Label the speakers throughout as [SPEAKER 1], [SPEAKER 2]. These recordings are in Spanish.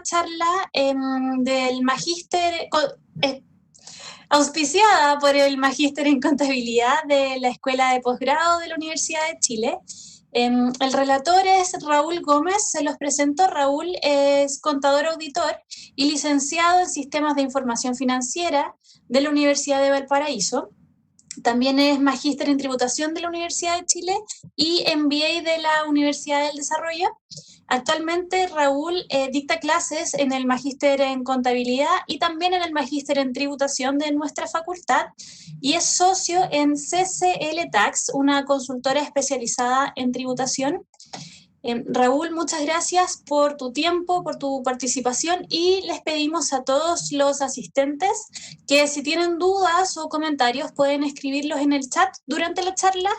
[SPEAKER 1] charla del magíster, auspiciada por el Magíster en Contabilidad de la Escuela de Posgrado de la Universidad de Chile. El relator es Raúl Gómez, se los presento. Raúl es contador auditor y licenciado en Sistemas de Información Financiera de la Universidad de Valparaíso. También es magíster en tributación de la Universidad de Chile y MBA de la Universidad del Desarrollo. Actualmente Raúl dicta clases en el magíster en contabilidad y también en el magíster en tributación de nuestra facultad y es socio en CCL Tax, una consultora especializada en tributación. Raúl, muchas gracias por tu tiempo, por tu participación y les pedimos a todos los asistentes que si tienen dudas o comentarios pueden escribirlos en el chat durante la charla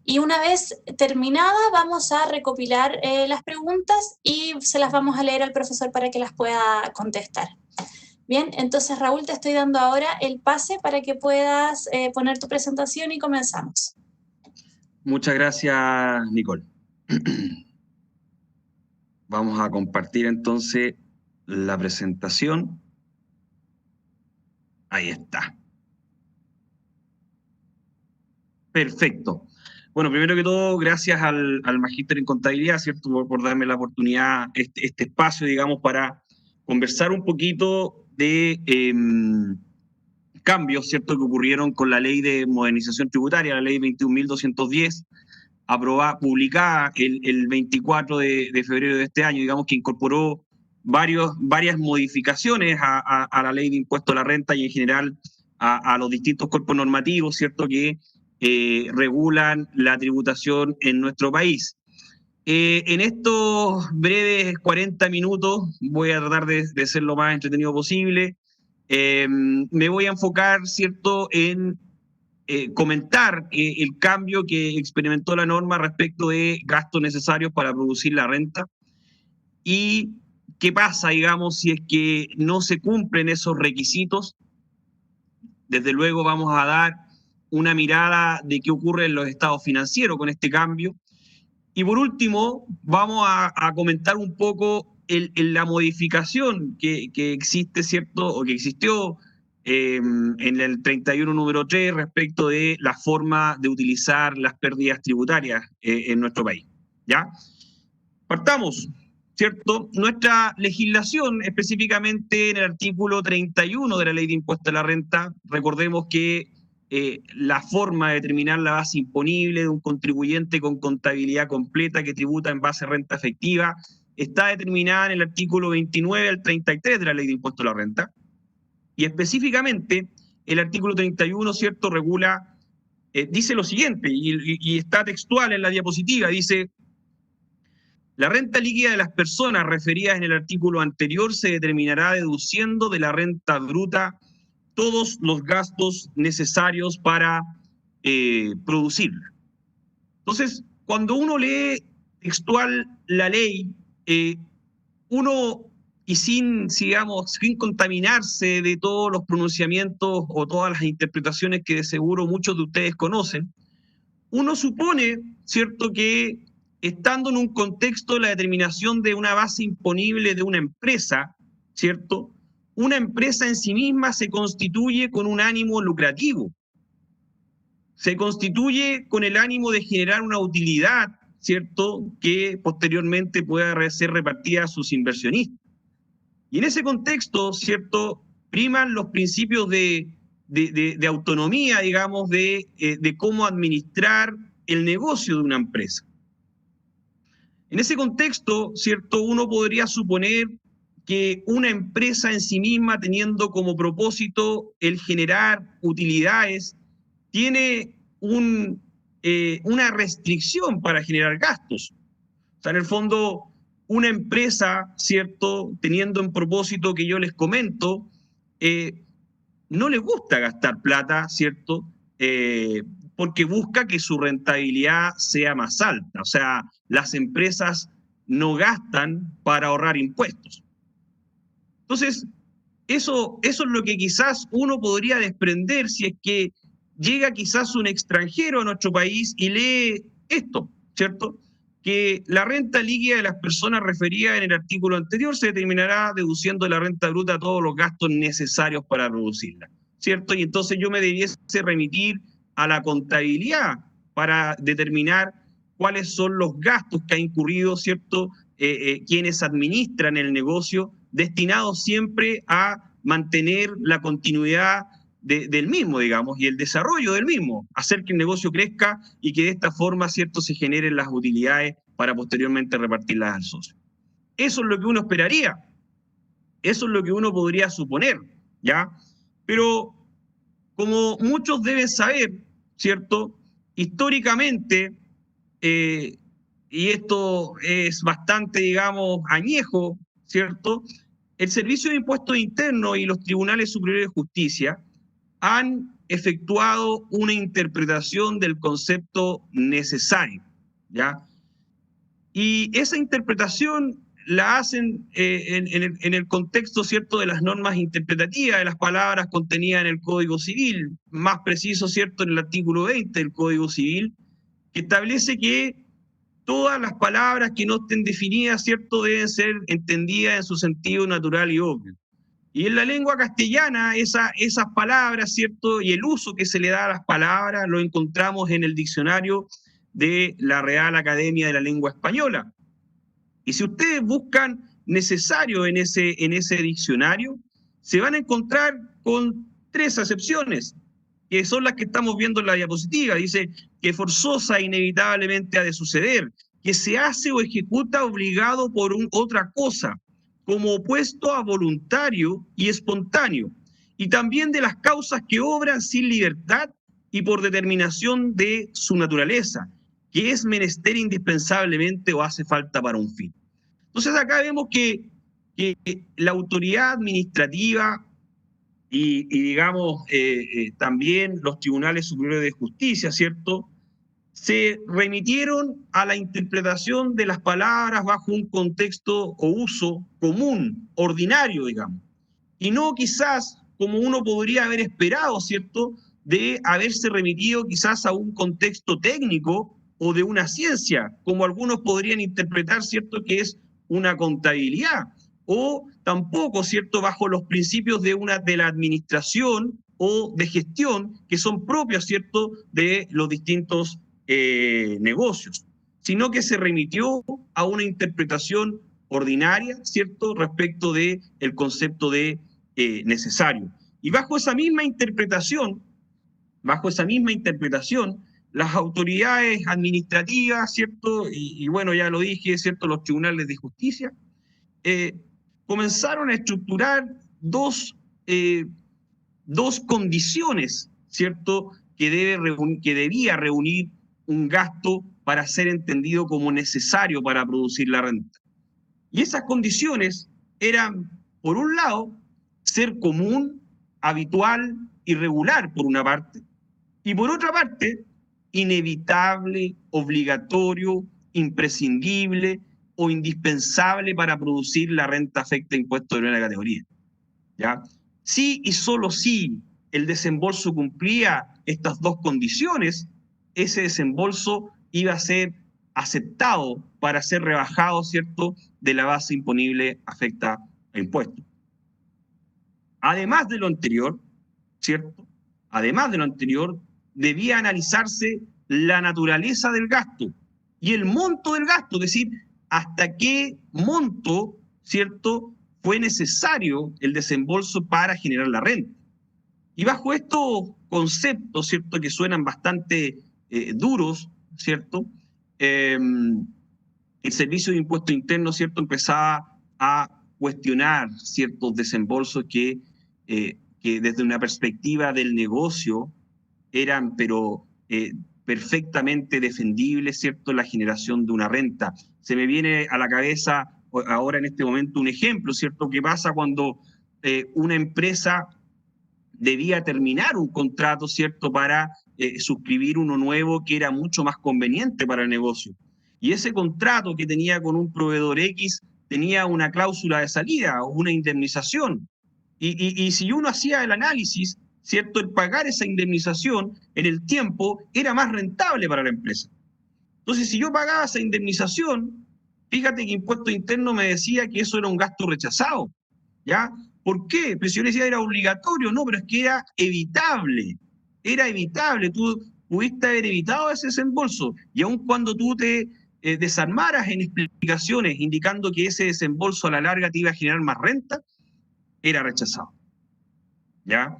[SPEAKER 1] y una vez terminada vamos a recopilar las preguntas y se las vamos a leer al profesor para que las pueda contestar. Bien, entonces Raúl, te estoy dando ahora el pase para que puedas poner tu presentación y comenzamos.
[SPEAKER 2] Muchas gracias, Nicole. Vamos a compartir entonces la presentación. Ahí está. Perfecto. Bueno, primero que todo, gracias al Magíster en Contabilidad, ¿cierto? Por darme la oportunidad, este espacio, digamos, para conversar un poquito de cambios, ¿cierto?, que ocurrieron con la Ley de Modernización Tributaria, la Ley 21.210, publicada el 24 de febrero de este año, digamos que incorporó varias modificaciones a la ley de impuesto a la renta y en general a los distintos cuerpos normativos, ¿cierto?, que regulan la tributación en nuestro país. En estos breves 40 minutos voy a tratar de ser lo más entretenido posible. Me voy a enfocar, ¿cierto?, en comentar el cambio que experimentó la norma respecto de gastos necesarios para producir la renta y qué pasa, digamos, si es que no se cumplen esos requisitos. Desde luego vamos a dar una mirada de qué ocurre en los estados financieros con este cambio. Y por último, vamos a comentar un poco la modificación que existe, ¿cierto?, o que existió en el 31 número 3 respecto de la forma de utilizar las pérdidas tributarias en nuestro país. ¿Ya? Partamos, ¿cierto? Nuestra legislación, específicamente en el artículo 31 de la Ley de Impuesto a la Renta, recordemos que la forma de determinar la base imponible de un contribuyente con contabilidad completa que tributa en base a renta efectiva está determinada en el artículo 29 al 33 de la Ley de Impuesto a la Renta. Y específicamente, el artículo 31, ¿cierto?, regula, dice lo siguiente, y está textual en la diapositiva, dice: la renta líquida de las personas referidas en el artículo anterior se determinará deduciendo de la renta bruta todos los gastos necesarios para producirla. Entonces, cuando uno lee textual la ley, uno, y sin contaminarse de todos los pronunciamientos o todas las interpretaciones que de seguro muchos de ustedes conocen, uno supone, ¿cierto?, que estando en un contexto de la determinación de una base imponible de una empresa, ¿cierto?, una empresa en sí misma se constituye con un ánimo lucrativo, se constituye con el ánimo de generar una utilidad, ¿cierto?, que posteriormente pueda ser repartida a sus inversionistas. Y en ese contexto, ¿cierto?, priman los principios de autonomía, digamos, de cómo administrar el negocio de una empresa. En ese contexto, ¿cierto?, uno podría suponer que una empresa en sí misma, teniendo como propósito el generar utilidades, tiene una restricción para generar gastos. O sea, en el fondo, una empresa, ¿cierto?, teniendo en propósito que yo les comento, no le gusta gastar plata, ¿cierto?, porque busca que su rentabilidad sea más alta. O sea, las empresas no gastan para ahorrar impuestos. Entonces, eso es lo que quizás uno podría desprender si es que llega quizás un extranjero a nuestro país y lee esto, ¿cierto?, que la renta líquida de las personas referida en el artículo anterior se determinará deduciendo de la renta bruta todos los gastos necesarios para producirla, ¿cierto? Y entonces yo me debiese remitir a la contabilidad para determinar cuáles son los gastos que ha incurrido, ¿cierto? Quienes administran el negocio, destinados siempre a mantener la continuidad del mismo, digamos, y el desarrollo del mismo, hacer que el negocio crezca y que de esta forma, ¿cierto?, se generen las utilidades para posteriormente repartirlas al socio. Eso es lo que uno esperaría, eso es lo que uno podría suponer, ¿ya? Pero como muchos deben saber, ¿cierto?, históricamente, y esto es bastante, digamos, añejo, ¿cierto?, el Servicio de Impuestos Internos y los Tribunales Superiores de Justicia han efectuado una interpretación del concepto necesario, ¿ya? Y esa interpretación la hacen en el contexto, ¿cierto?, de las normas interpretativas, de las palabras contenidas en el Código Civil, más preciso, ¿cierto?, en el artículo 20 del Código Civil, que establece que todas las palabras que no estén definidas, ¿cierto?, deben ser entendidas en su sentido natural y obvio. Y en la lengua castellana, esas palabras, ¿cierto?, y el uso que se le da a las palabras lo encontramos en el diccionario de la Real Academia de la Lengua Española. Y si ustedes buscan necesario en ese diccionario, se van a encontrar con 3 acepciones, que son las que estamos viendo en la diapositiva. Dice que forzosa e inevitablemente ha de suceder, que se hace o ejecuta obligado por otra cosa, como opuesto a voluntario y espontáneo, y también de las causas que obran sin libertad y por determinación de su naturaleza, que es menester indispensablemente o hace falta para un fin. Entonces acá vemos que la autoridad administrativa y digamos, también los tribunales superiores de justicia, ¿cierto?, se remitieron a la interpretación de las palabras bajo un contexto o uso común, ordinario, digamos, y no quizás como uno podría haber esperado, ¿cierto?, de haberse remitido quizás a un contexto técnico o de una ciencia, como algunos podrían interpretar, ¿cierto?, que es una contabilidad, o tampoco, ¿cierto?, bajo los principios de la administración o de gestión que son propios, ¿cierto?, de los distintos negocios, sino que se remitió a una interpretación ordinaria, ¿cierto?, respecto del concepto de necesario. Y bajo esa misma interpretación, las autoridades administrativas, ¿cierto?, y bueno, ya lo dije, ¿cierto?, los tribunales de justicia, comenzaron a estructurar dos condiciones, ¿cierto?, que debía reunir un gasto para ser entendido como necesario para producir la renta. Y esas condiciones eran, por un lado, ser común, habitual y regular, por una parte, y por otra parte, inevitable, obligatorio, imprescindible o indispensable para producir la renta afecta a impuestos de primera categoría, ¿ya? Si y solo si el desembolso cumplía estas dos condiciones, ese desembolso iba a ser aceptado para ser rebajado, ¿cierto?, de la base imponible afecta a impuestos. Además de lo anterior, ¿cierto?, además de lo anterior, debía analizarse la naturaleza del gasto y el monto del gasto, es decir, hasta qué monto, ¿cierto?, fue necesario el desembolso para generar la renta. Y bajo estos conceptos, ¿cierto?, que suenan bastante duros, ¿cierto?, el Servicio de Impuestos Internos, ¿cierto?, empezaba a cuestionar ciertos desembolsos que desde una perspectiva del negocio eran, pero perfectamente defendibles, ¿cierto?, la generación de una renta. Se me viene a la cabeza ahora en este momento un ejemplo, ¿cierto?, que pasa cuando una empresa debía terminar un contrato, ¿cierto?, para suscribir uno nuevo que era mucho más conveniente para el negocio. Y ese contrato que tenía con un proveedor X tenía una cláusula de salida o una indemnización. Y si uno hacía el análisis, ¿cierto?, el pagar esa indemnización en el tiempo era más rentable para la empresa. Entonces, si yo pagaba esa indemnización, fíjate que Impuesto Interno me decía que eso era un gasto rechazado, ¿ya? ¿Por qué? Pues yo le decía era obligatorio, no, pero es que era evitable, tú pudiste haber evitado ese desembolso, y aun cuando tú te desarmaras en explicaciones indicando que ese desembolso a la larga te iba a generar más renta, era rechazado, ¿ya?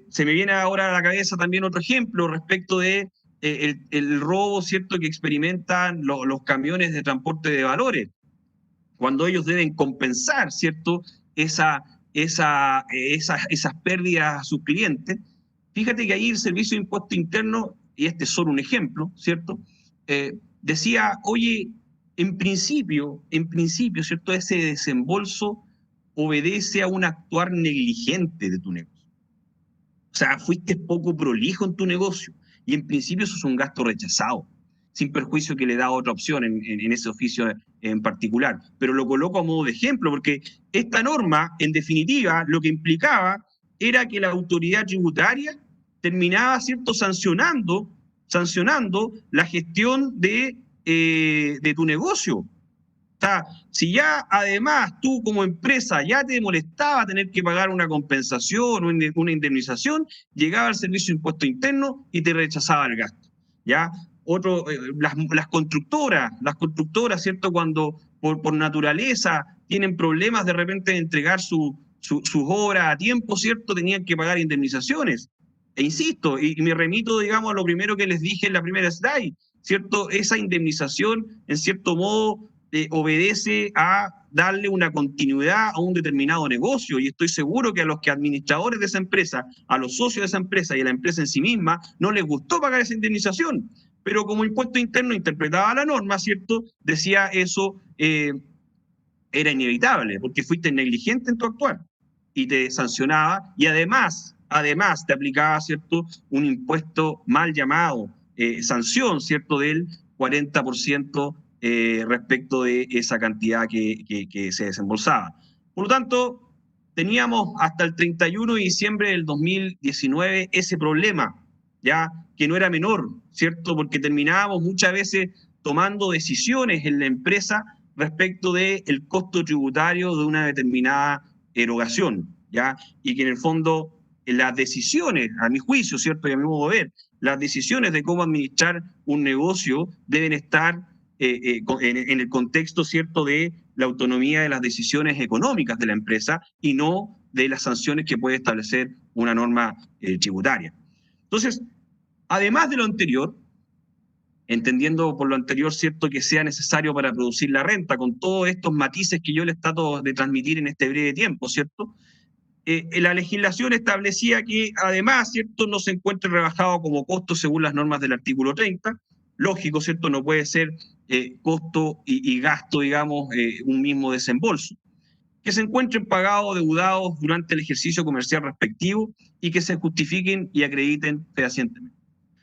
[SPEAKER 2] Se me viene ahora a la cabeza también otro ejemplo respecto de el robo, ¿cierto?, que experimentan los camiones de transporte de valores, cuando ellos deben compensar, ¿cierto?, esas pérdidas a sus clientes. Fíjate que ahí el Servicio de Impuesto Interno, y este es solo un ejemplo, ¿cierto?, decía, oye, en principio, ¿cierto?, ese desembolso obedece a un actuar negligente de tu negocio. O sea, fuiste poco prolijo en tu negocio y en principio eso es un gasto rechazado, sin perjuicio que le da otra opción en ese oficio en particular. Pero lo coloco a modo de ejemplo porque esta norma, en definitiva, lo que implicaba era que la autoridad tributaria terminaba, ¿cierto?, sancionando la gestión de tu negocio. O sea, si ya además tú como empresa ya te molestaba tener que pagar una compensación o una indemnización, llegaba al Servicio de Impuesto Interno y te rechazaba el gasto, ¿ya? Las constructoras, ¿cierto?, cuando por naturaleza tienen problemas de repente de entregar sus obras a tiempo, ¿cierto?, tenían que pagar indemnizaciones. E insisto, y me remito, digamos, a lo primero que les dije en la primera slide, ¿cierto? Esa indemnización, en cierto modo, obedece a darle una continuidad a un determinado negocio, y estoy seguro que a los administradores de esa empresa, a los socios de esa empresa y a la empresa en sí misma, no les gustó pagar esa indemnización, pero como Impuesto Interno interpretaba la norma, ¿cierto?, decía eso era inevitable, porque fuiste negligente en tu actuar, y te sancionaba, y además te aplicaba, ¿cierto?, un impuesto mal llamado, sanción, ¿cierto?, del 40% respecto de esa cantidad que se desembolsaba. Por lo tanto, teníamos hasta el 31 de diciembre del 2019 ese problema, ya que no era menor, ¿cierto?, porque terminábamos muchas veces tomando decisiones en la empresa respecto del costo tributario de una determinada erogación, ¿ya? Y que en el fondo las decisiones, a mi juicio, ¿cierto?, y a mi modo de ver, las decisiones de cómo administrar un negocio deben estar en el contexto, ¿cierto?, de la autonomía de las decisiones económicas de la empresa y no de las sanciones que puede establecer una norma tributaria. Entonces, además de lo anterior, entendiendo por lo anterior, ¿cierto?, que sea necesario para producir la renta, con todos estos matices que yo les trato de transmitir en este breve tiempo, ¿cierto?, la legislación establecía que además, ¿cierto?, no se encuentre rebajado como costo según las normas del artículo 30, lógico, ¿cierto?, no puede ser costo y gasto, digamos, un mismo desembolso, que se encuentren pagados o deudados durante el ejercicio comercial respectivo y que se justifiquen y acrediten fehacientemente.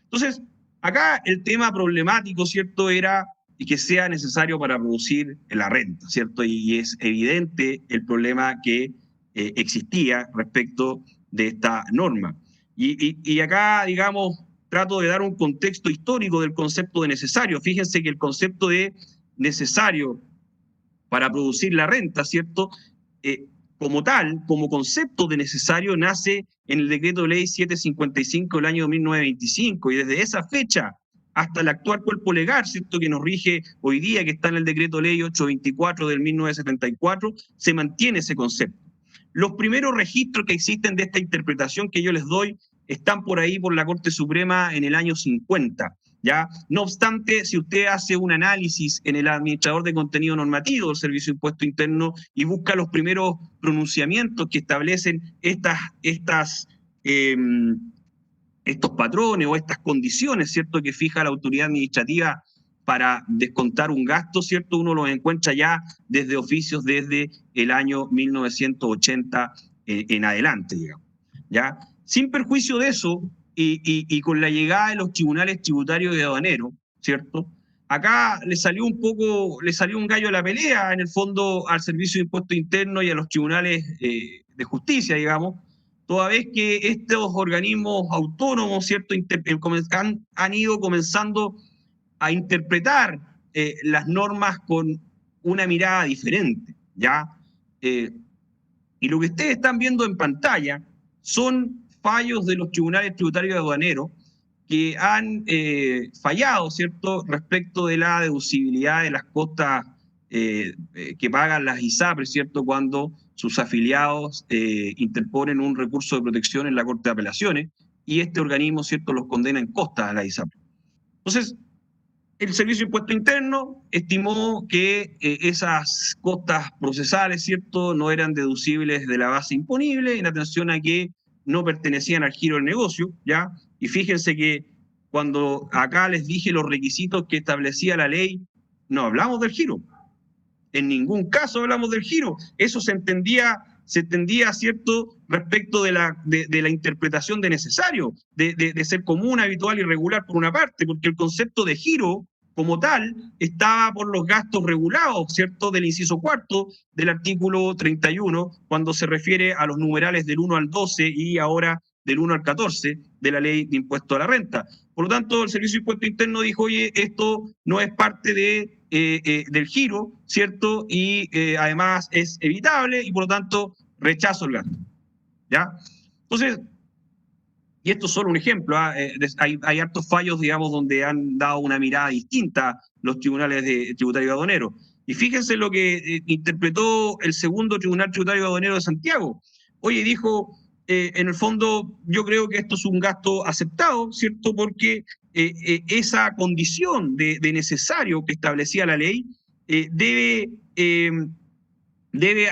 [SPEAKER 2] Entonces, acá el tema problemático, ¿cierto?, era que sea necesario para producir la renta, ¿cierto? Y es evidente el problema que existía respecto de esta norma. Y acá, digamos, trato de dar un contexto histórico del concepto de necesario. Fíjense que el concepto de necesario para producir la renta, ¿cierto?, como tal, como concepto de necesario, nace en el Decreto de Ley 755 del año 1925, y desde esa fecha hasta el actual cuerpo legal, ¿cierto?, que nos rige hoy día, que está en el Decreto de Ley 824 del 1974, se mantiene ese concepto. Los primeros registros que existen de esta interpretación que yo les doy están por ahí por la Corte Suprema en el año 50. ¿Ya? No obstante, si usted hace un análisis en el administrador de contenido normativo del Servicio de Impuesto Interno y busca los primeros pronunciamientos que establecen estos patrones o estas condiciones, ¿cierto?, que fija la autoridad administrativa para descontar un gasto, ¿cierto?, uno los encuentra ya desde oficios desde el año 1980 en adelante, digamos, ¿ya? Sin perjuicio de eso, y con la llegada de los tribunales tributarios y aduaneros, ¿cierto?, acá le salió un gallo a la pelea, en el fondo, al Servicio de Impuesto Interno y a los tribunales de justicia, digamos, toda vez que estos organismos autónomos, ¿cierto?, han ido comenzando a interpretar las normas con una mirada diferente, ¿ya? Y lo que ustedes están viendo en pantalla son fallos de los tribunales tributarios y aduaneros que han fallado, ¿cierto?, respecto de la deducibilidad de las costas que pagan las ISAPRES, ¿cierto?, cuando sus afiliados interponen un recurso de protección en la Corte de Apelaciones y este organismo, ¿cierto?, los condena en costas a la ISAPRES. Entonces, el Servicio de Impuesto Interno estimó que esas costas procesales, ¿cierto?, no eran deducibles de la base imponible en atención a que no pertenecían al giro del negocio, ¿ya? Y fíjense que cuando acá les dije los requisitos que establecía la ley, no hablamos del giro. En ningún caso hablamos del giro. Eso se entendía, ¿cierto?, respecto de la interpretación de necesario, de ser común, habitual y regular por una parte, porque el concepto de giro como tal estaba por los gastos regulados, ¿cierto?, del inciso cuarto del artículo 31, cuando se refiere a los numerales del 1 al 12 y ahora del 1 al 14 de la ley de impuesto a la renta. Por lo tanto, el Servicio de Impuesto Interno dijo, oye, esto no es parte del giro, ¿cierto? Y además es evitable y por lo tanto rechazo el gasto, ¿ya? Entonces, y esto es solo un ejemplo, hay hartos fallos, digamos, donde han dado una mirada distinta los tribunales tributarios y aduaneros. Y fíjense lo que interpretó el segundo Tribunal Tributario y Aduanero de Santiago. Oye, dijo, en el fondo, yo creo que esto es un gasto aceptado, ¿cierto? Porque esa condición de necesario que establecía la ley debe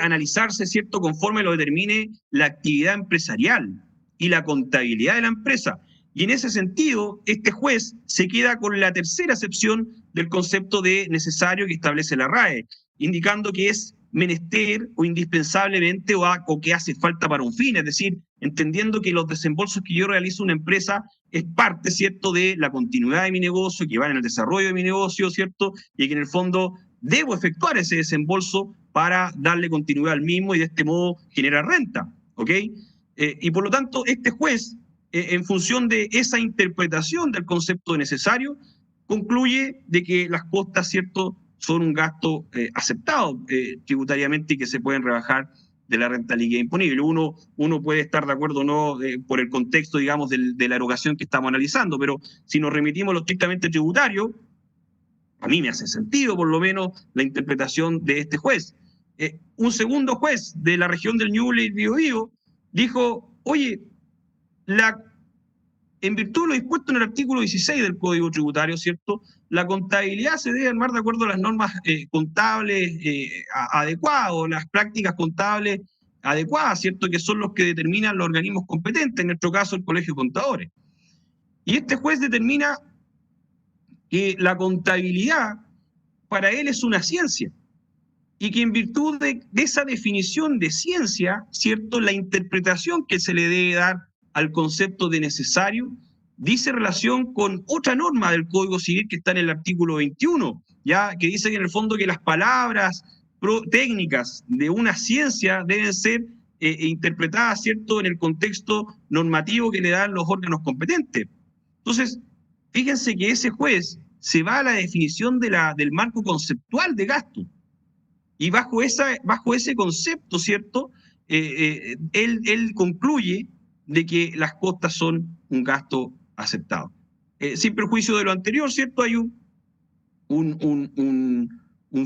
[SPEAKER 2] analizarse, ¿cierto?, conforme lo determine la actividad empresarial y la contabilidad de la empresa. Y en ese sentido, este juez se queda con la tercera acepción del concepto de necesario que establece la RAE, indicando que es menester o indispensablemente o que hace falta para un fin, es decir, entendiendo que los desembolsos que yo realizo en una empresa es parte, ¿cierto?, de la continuidad de mi negocio, que va en el desarrollo de mi negocio, ¿cierto?, y que en el fondo debo efectuar ese desembolso para darle continuidad al mismo y de este modo generar renta, ¿ok? Y por lo tanto, este juez, en función de esa interpretación del concepto de necesario, concluye de que las costas, ¿cierto?, son un gasto aceptado tributariamente y que se pueden rebajar de la renta líquida imponible. Uno puede estar de acuerdo o no por el contexto, digamos, de la erogación que estamos analizando, pero si nos remitimos a lo estrictamente tributario, a mí me hace sentido, por lo menos, la interpretación de este juez. Un segundo juez de la región del Ñuble y Biobío dijo, oye, en virtud de lo dispuesto en el artículo 16 del Código Tributario, ¿cierto?, la contabilidad se debe armar de acuerdo a las normas contables adecuadas, o las prácticas contables adecuadas, ¿cierto?, que son los que determinan los organismos competentes, en nuestro caso el Colegio de Contadores. Y este juez determina que la contabilidad para él es una ciencia y que en virtud de esa definición de ciencia, ¿cierto?, la interpretación que se le debe dar al concepto de necesario dice relación con otra norma del Código Civil que está en el artículo 21, ya que dice que en el fondo que las palabras técnicas de una ciencia deben ser interpretadas, ¿cierto?, en el contexto normativo que le dan los órganos competentes. Entonces, fíjense que ese juez se va a la definición del marco conceptual de gasto. Y bajo ese concepto, ¿cierto?, él concluye de que las costas son un gasto aceptado. Sin perjuicio de lo anterior, ¿cierto?, hay un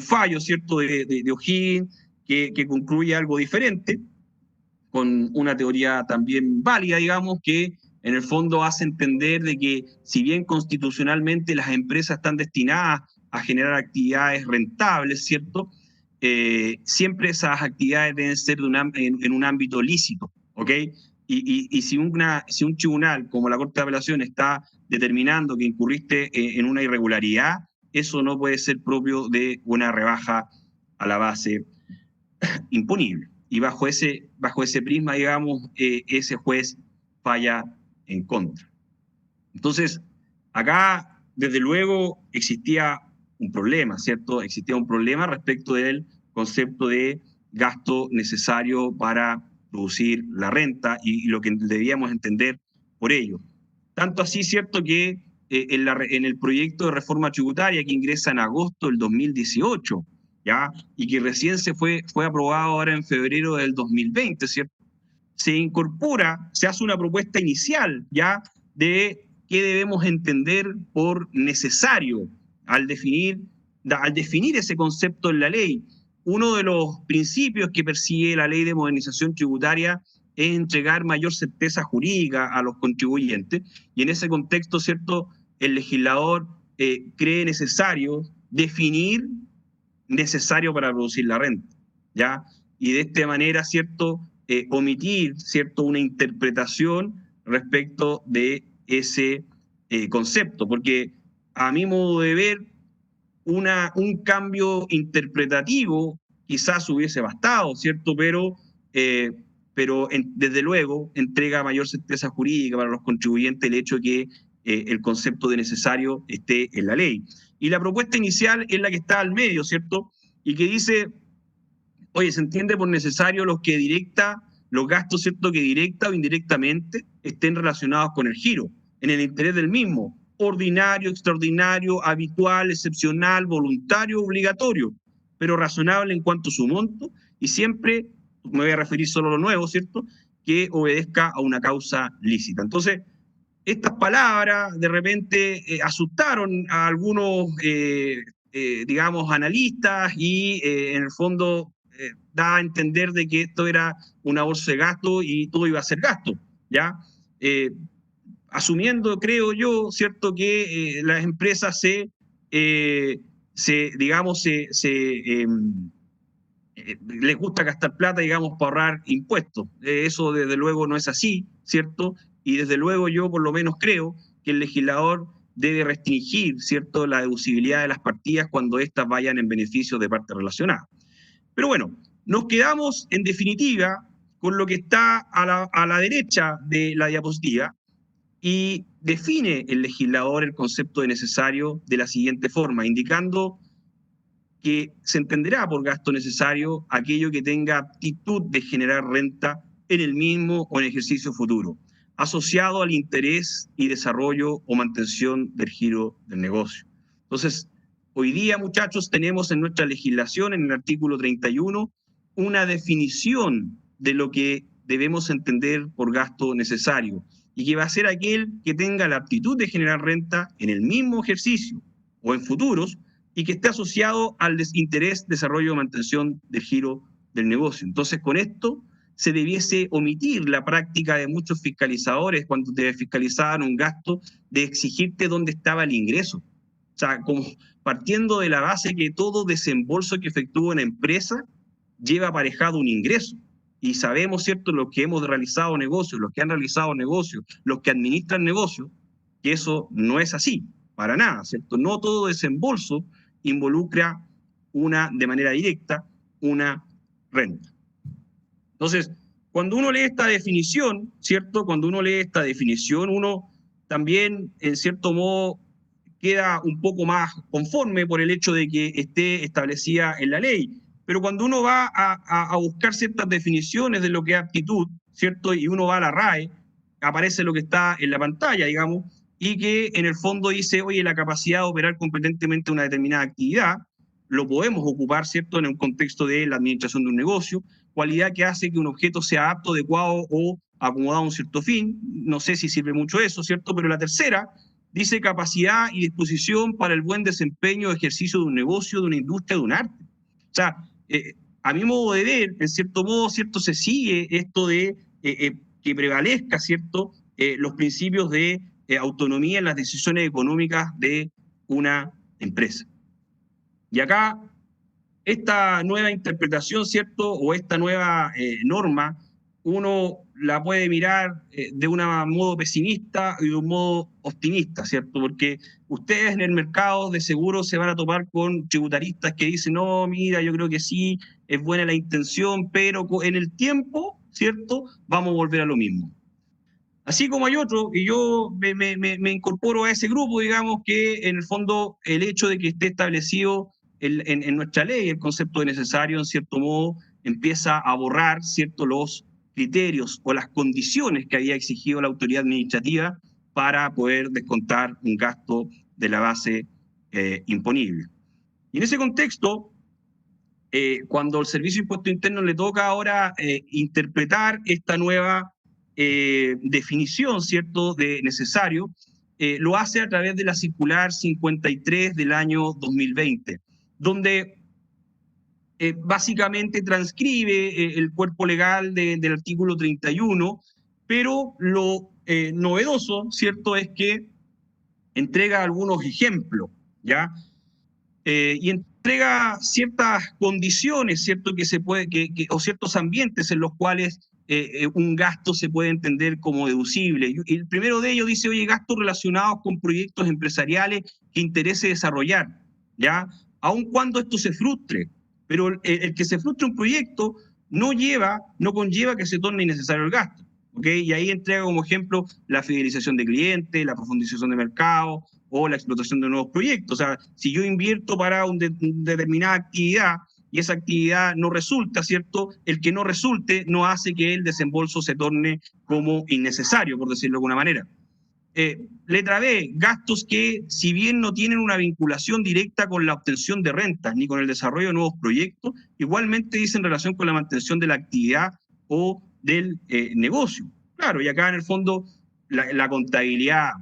[SPEAKER 2] fallo, ¿cierto?, de O'Higgins que concluye algo diferente, con una teoría también válida, digamos, que en el fondo hace entender de que si bien constitucionalmente las empresas están destinadas a generar actividades rentables, ¿cierto?, siempre esas actividades deben ser en un ámbito lícito, ¿ok? Y si un tribunal como la Corte de Apelaciones está determinando que incurriste en una irregularidad, eso no puede ser propio de una rebaja a la base imponible. Y bajo ese prisma, digamos, ese juez falla en contra. Entonces, acá, desde luego, existía un problema, ¿cierto? Existía un problema respecto del concepto de gasto necesario para producir la renta y lo que debíamos entender por ello. Tanto así, ¿cierto?, que en el proyecto de reforma tributaria que ingresa en agosto del 2018, ¿ya? Y que recién fue aprobado ahora en febrero del 2020, ¿cierto? Se incorpora, se hace una propuesta inicial, ¿ya? De qué debemos entender por necesario al definir ese concepto en la ley. Uno de los principios que persigue la Ley de Modernización Tributaria es entregar mayor certeza jurídica a los contribuyentes, y en ese contexto, ¿cierto?, el legislador cree necesario definir necesario para producir la renta, ¿ya? Y de esta manera, ¿cierto?, omitir, ¿cierto?, una interpretación respecto de ese concepto, porque a mi modo de ver, un cambio interpretativo quizás hubiese bastado, ¿cierto? Pero desde luego entrega mayor certeza jurídica para los contribuyentes el hecho de que el concepto de necesario esté en la ley. Y la propuesta inicial es la que está al medio, ¿cierto? Y que dice, oye, se entiende por necesario los gastos, ¿cierto?, que directa o indirectamente estén relacionados con el giro, en el interés del mismo, ordinario, extraordinario, habitual, excepcional, voluntario, obligatorio, pero razonable en cuanto a su monto, y siempre, me voy a referir solo a lo nuevo, ¿cierto?, que obedezca a una causa lícita. Entonces, estas palabras de repente asustaron a algunos, digamos, analistas, y en el fondo da a entender de que esto era una bolsa de gasto y todo iba a ser gasto, ¿ya? Asumiendo, creo yo, ¿cierto?, que las empresas les gusta gastar plata, digamos, para ahorrar impuestos. Eso desde luego no es así, ¿cierto? Y desde luego yo por lo menos creo que el legislador debe restringir, ¿cierto?, la deducibilidad de las partidas cuando éstas vayan en beneficio de partes relacionadas. Pero bueno, nos quedamos en definitiva con lo que está a la derecha de la diapositiva, y define el legislador el concepto de necesario de la siguiente forma, indicando que se entenderá por gasto necesario aquello que tenga aptitud de generar renta en el mismo o en ejercicio futuro, asociado al interés y desarrollo o mantención del giro del negocio. Entonces, hoy día, muchachos, tenemos en nuestra legislación, en el artículo 31, una definición de lo que debemos entender por gasto necesario, y que va a ser aquel que tenga la aptitud de generar renta en el mismo ejercicio o en futuros, y que esté asociado al desinterés, desarrollo o mantención del giro del negocio. Entonces, con esto se debiese omitir la práctica de muchos fiscalizadores cuando te fiscalizaban un gasto, de exigirte dónde estaba el ingreso. O sea, como partiendo de la base que todo desembolso que efectúa una empresa lleva aparejado un ingreso. Y sabemos, ¿cierto?, los que hemos realizado negocios, los que han realizado negocios, los que administran negocios, que eso no es así, para nada, ¿cierto? No todo desembolso involucra de manera directa una renta. Entonces, cuando uno lee esta definición, ¿cierto? Cuando uno lee esta definición, uno también, en cierto modo, queda un poco más conforme por el hecho de que esté establecida en la ley. Pero cuando uno va a buscar ciertas definiciones de lo que es aptitud, ¿cierto?, y uno va a la RAE, aparece lo que está en la pantalla, digamos, y que en el fondo dice, oye, la capacidad de operar competentemente una determinada actividad, lo podemos ocupar, ¿cierto?, en un contexto de la administración de un negocio, cualidad que hace que un objeto sea apto, adecuado o acomodado a un cierto fin. No sé si sirve mucho eso, ¿cierto? Pero la tercera dice capacidad y disposición para el buen desempeño o ejercicio de un negocio, de una industria, de un arte. O sea, a mi modo de ver, en cierto modo, ¿cierto?, se sigue esto de que prevalezca, ¿cierto?, los principios de autonomía en las decisiones económicas de una empresa. Y acá, esta nueva interpretación, ¿cierto?, o esta nueva norma, uno la puede mirar de un modo pesimista y de un modo optimista, ¿cierto? Porque ustedes en el mercado de seguro se van a topar con tributaristas que dicen, no, mira, yo creo que sí, es buena la intención, pero en el tiempo, ¿cierto?, vamos a volver a lo mismo. Así como hay otro, y yo me incorporo a ese grupo, digamos, que en el fondo el hecho de que esté establecido en nuestra ley el concepto de necesario, en cierto modo, empieza a borrar, ¿cierto?, los criterios o las condiciones que había exigido la autoridad administrativa para poder descontar un gasto de la base imponible. Y en ese contexto, cuando el Servicio de Impuesto Interno le toca ahora interpretar esta nueva definición, ¿cierto?, de necesario, lo hace a través de la circular 53 del año 2020, donde básicamente transcribe el cuerpo legal del artículo 31, pero lo novedoso, ¿cierto?, es que entrega algunos ejemplos, ¿ya? Y entrega ciertas condiciones, ¿cierto?, que se puede, o ciertos ambientes en los cuales un gasto se puede entender como deducible. Y el primero de ellos dice, oye, gastos relacionados con proyectos empresariales que interese desarrollar, ¿ya? Aun cuando esto se frustre, pero el que se frustre un proyecto no conlleva que se torne innecesario el gasto, ¿ok? Y ahí entrega como ejemplo la fidelización de clientes, la profundización de mercado, o la explotación de nuevos proyectos. O sea, si yo invierto para una determinada actividad y esa actividad no resulta, ¿cierto? El que no resulte no hace que el desembolso se torne como innecesario, por decirlo de alguna manera. Letra B, gastos que, si bien no tienen una vinculación directa con la obtención de rentas ni con el desarrollo de nuevos proyectos, igualmente dicen relación con la mantención de la actividad o del negocio. Claro, y acá en el fondo la contabilidad,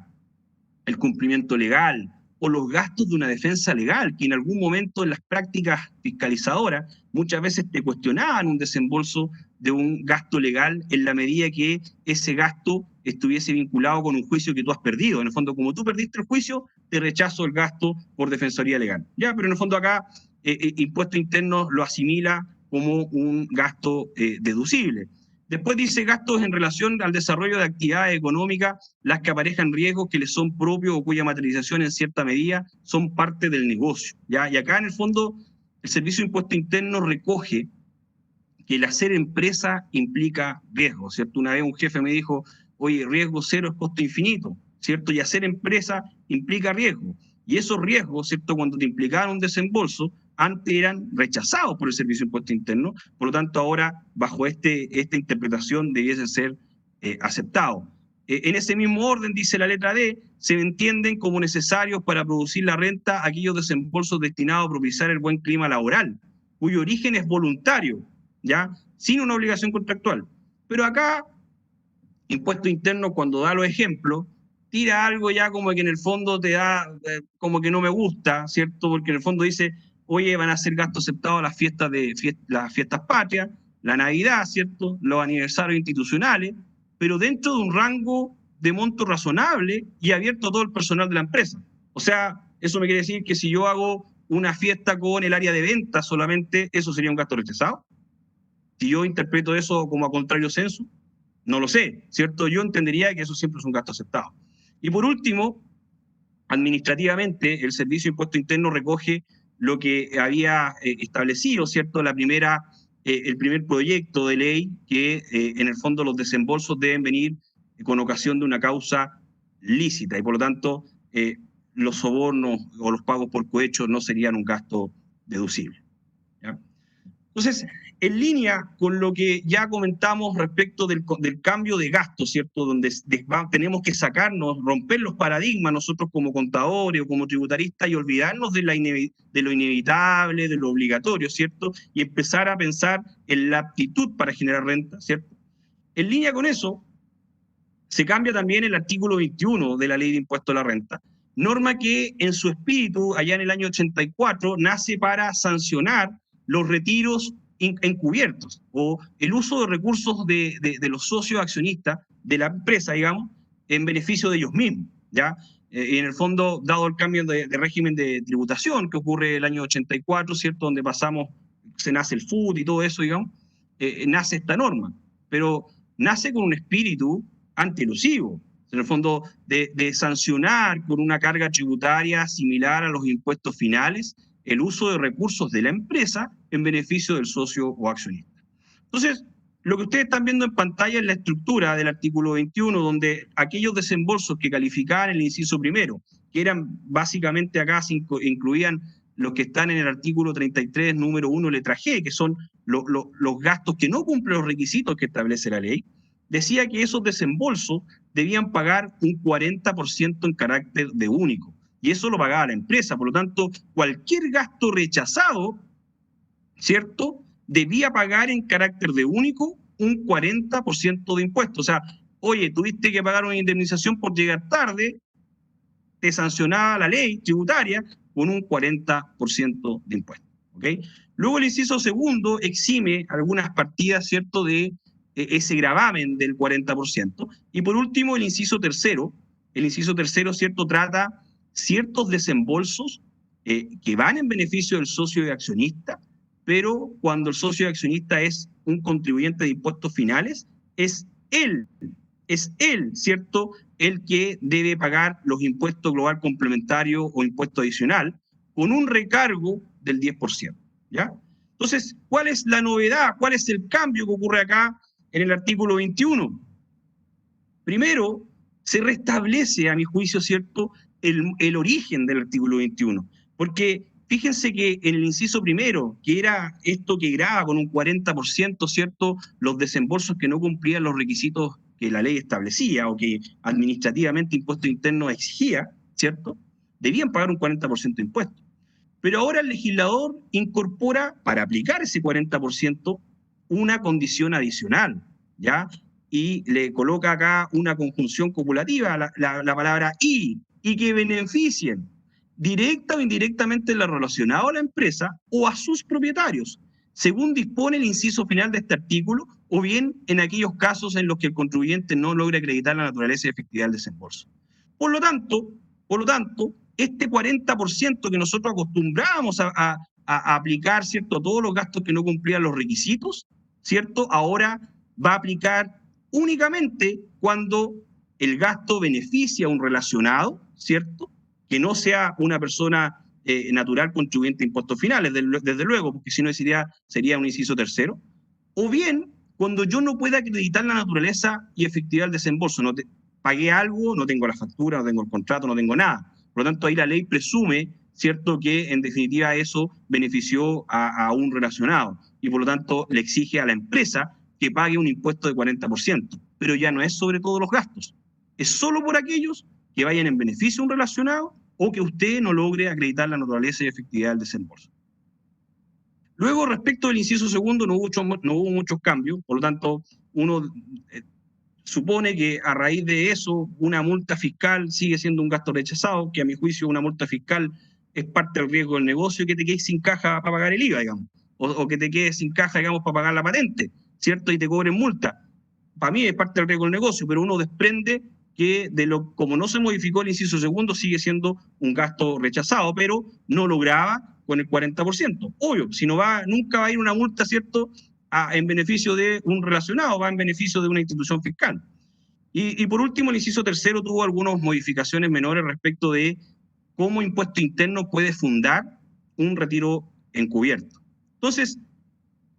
[SPEAKER 2] el cumplimiento legal o los gastos de una defensa legal, que en algún momento en las prácticas fiscalizadoras muchas veces te cuestionaban un desembolso de un gasto legal en la medida que ese gasto estuviese vinculado con un juicio que tú has perdido. En el fondo, como tú perdiste el juicio, te rechazo el gasto por defensoría legal. Ya, pero en el fondo acá Impuesto Interno lo asimila como un gasto deducible. Después dice gastos en relación al desarrollo de actividades económicas, las que aparejan riesgos que les son propios o cuya materialización en cierta medida son parte del negocio, ¿ya? Y acá en el fondo el Servicio de Impuesto Interno recoge que el hacer empresa implica riesgo, ¿cierto? Una vez un jefe me dijo, oye, riesgo cero es costo infinito, ¿cierto? Y hacer empresa implica riesgo. Y esos riesgos, ¿cierto?, cuando te implicaban un desembolso, antes eran rechazados por el Servicio de Impuesto Interno, por lo tanto ahora bajo esta interpretación debiesen ser aceptados. En ese mismo orden, dice la letra D, se entienden como necesarios para producir la renta aquellos desembolsos destinados a propiciar el buen clima laboral, cuyo origen es voluntario, ¿ya?, sin una obligación contractual. Pero acá, Impuesto Interno, cuando da los ejemplos, tira algo ya como que en el fondo te da, como que no me gusta, ¿cierto? Porque en el fondo dice, oye, van a ser gastos aceptados las fiestas patrias, la Navidad, ¿cierto?, los aniversarios institucionales, pero dentro de un rango de monto razonable y abierto a todo el personal de la empresa. O sea, eso me quiere decir que si yo hago una fiesta con el área de ventas solamente, ¿eso sería un gasto rechazado? Si yo interpreto eso como a contrario censo, no lo sé, ¿cierto? Yo entendería que eso siempre es un gasto aceptado. Y por último, administrativamente, el Servicio de Impuesto Interno recoge lo que había establecido, ¿cierto?, el primer proyecto de ley, que en el fondo los desembolsos deben venir con ocasión de una causa lícita y por lo tanto los sobornos o los pagos por cohecho no serían un gasto deducible, ¿ya? Entonces, en línea con lo que ya comentamos respecto del cambio de gasto, ¿cierto?, donde tenemos que romper los paradigmas nosotros como contadores o como tributaristas y olvidarnos de lo inevitable, de lo obligatorio, ¿cierto?, y empezar a pensar en la aptitud para generar renta, ¿cierto? En línea con eso, se cambia también el artículo 21 de la Ley de Impuesto a la Renta, norma que en su espíritu, allá en el año 84, nace para sancionar los retiros encubiertos o el uso de recursos de los socios accionistas de la empresa, digamos, en beneficio de ellos mismos, ¿ya? Y en el fondo, dado el cambio de régimen de tributación que ocurre el año 84, ¿cierto?, donde se nace el FUT y todo eso, digamos, nace esta norma, pero nace con un espíritu antielusivo, en el fondo de sancionar con una carga tributaria similar a los impuestos finales el uso de recursos de la empresa en beneficio del socio o accionista. Entonces, lo que ustedes están viendo en pantalla es la estructura del artículo 21, donde aquellos desembolsos que calificaban el inciso primero, que eran básicamente acá, se incluían los que están en el artículo 33, número 1, letra G, que son los gastos que no cumplen los requisitos que establece la ley, decía que esos desembolsos debían pagar un 40% en carácter de único, y eso lo pagaba la empresa. Por lo tanto, cualquier gasto rechazado, ¿cierto?, debía pagar en carácter de único un 40% de impuestos. O sea, oye, tuviste que pagar una indemnización por llegar tarde, te sancionaba la ley tributaria con un 40% de impuestos. ¿Okay? Luego el inciso segundo exime algunas partidas, ¿cierto?, de ese gravamen del 40%. Y por último, el inciso tercero, ¿cierto?, trata ciertos desembolsos que van en beneficio del socio de accionista, pero cuando el socio de accionista es un contribuyente de impuestos finales, es él, ¿cierto?, el que debe pagar los impuestos global complementario o impuesto adicional con un recargo del 10%, ¿ya? Entonces, ¿cuál es la novedad? ¿Cuál es el cambio que ocurre acá en el artículo 21? Primero, se restablece, a mi juicio, ¿cierto?, el origen del artículo 21, porque fíjense que en el inciso primero, que era esto que grava con un 40%, ¿cierto?, los desembolsos que no cumplían los requisitos que la ley establecía o que administrativamente Impuesto Interno exigía, ¿cierto?, debían pagar un 40% de impuestos. Pero ahora el legislador incorpora, para aplicar ese 40%, una condición adicional, ¿ya? Y le coloca acá una conjunción copulativa, la palabra y que beneficien directa o indirectamente lo relacionado a la empresa o a sus propietarios, según dispone el inciso final de este artículo, o bien en aquellos casos en los que el contribuyente no logra acreditar la naturaleza y efectividad del desembolso. Por lo tanto, este 40% que nosotros acostumbrábamos a aplicar, ¿cierto?, a todos los gastos que no cumplían los requisitos, ¿cierto?, ahora va a aplicar únicamente cuando el gasto beneficia a un relacionado, ¿cierto?, que no sea una persona natural contribuyente de impuestos finales, desde luego, porque si no sería un inciso tercero, o bien cuando yo no pueda acreditar la naturaleza y efectividad del desembolso, pagué algo, no tengo la factura, no tengo el contrato, no tengo nada. Por lo tanto, ahí la ley presume, ¿cierto?, que en definitiva eso benefició a un relacionado y por lo tanto le exige a la empresa que pague un impuesto de 40%, pero ya no es sobre todos los gastos, es solo por aquellos que vayan en beneficio a un relacionado o que usted no logre acreditar la naturaleza y efectividad del desembolso. Luego, respecto del inciso segundo, no hubo muchos cambios, por lo tanto, uno supone que a raíz de eso una multa fiscal sigue siendo un gasto rechazado, que a mi juicio una multa fiscal es parte del riesgo del negocio, que te quedes sin caja para pagar el IVA, digamos, o que te quedes sin caja, digamos, para pagar la patente, ¿cierto? Y te cobren multa. Para mí es parte del riesgo del negocio, pero uno desprende que como no se modificó el inciso segundo, sigue siendo un gasto rechazado, pero no lo grava con el 40%. Obvio, si no nunca va a ir una multa, ¿cierto?, en beneficio de un relacionado, va en beneficio de una institución fiscal. Y por último, el inciso tercero tuvo algunas modificaciones menores respecto de cómo Impuesto Interno puede fundar un retiro encubierto. Entonces,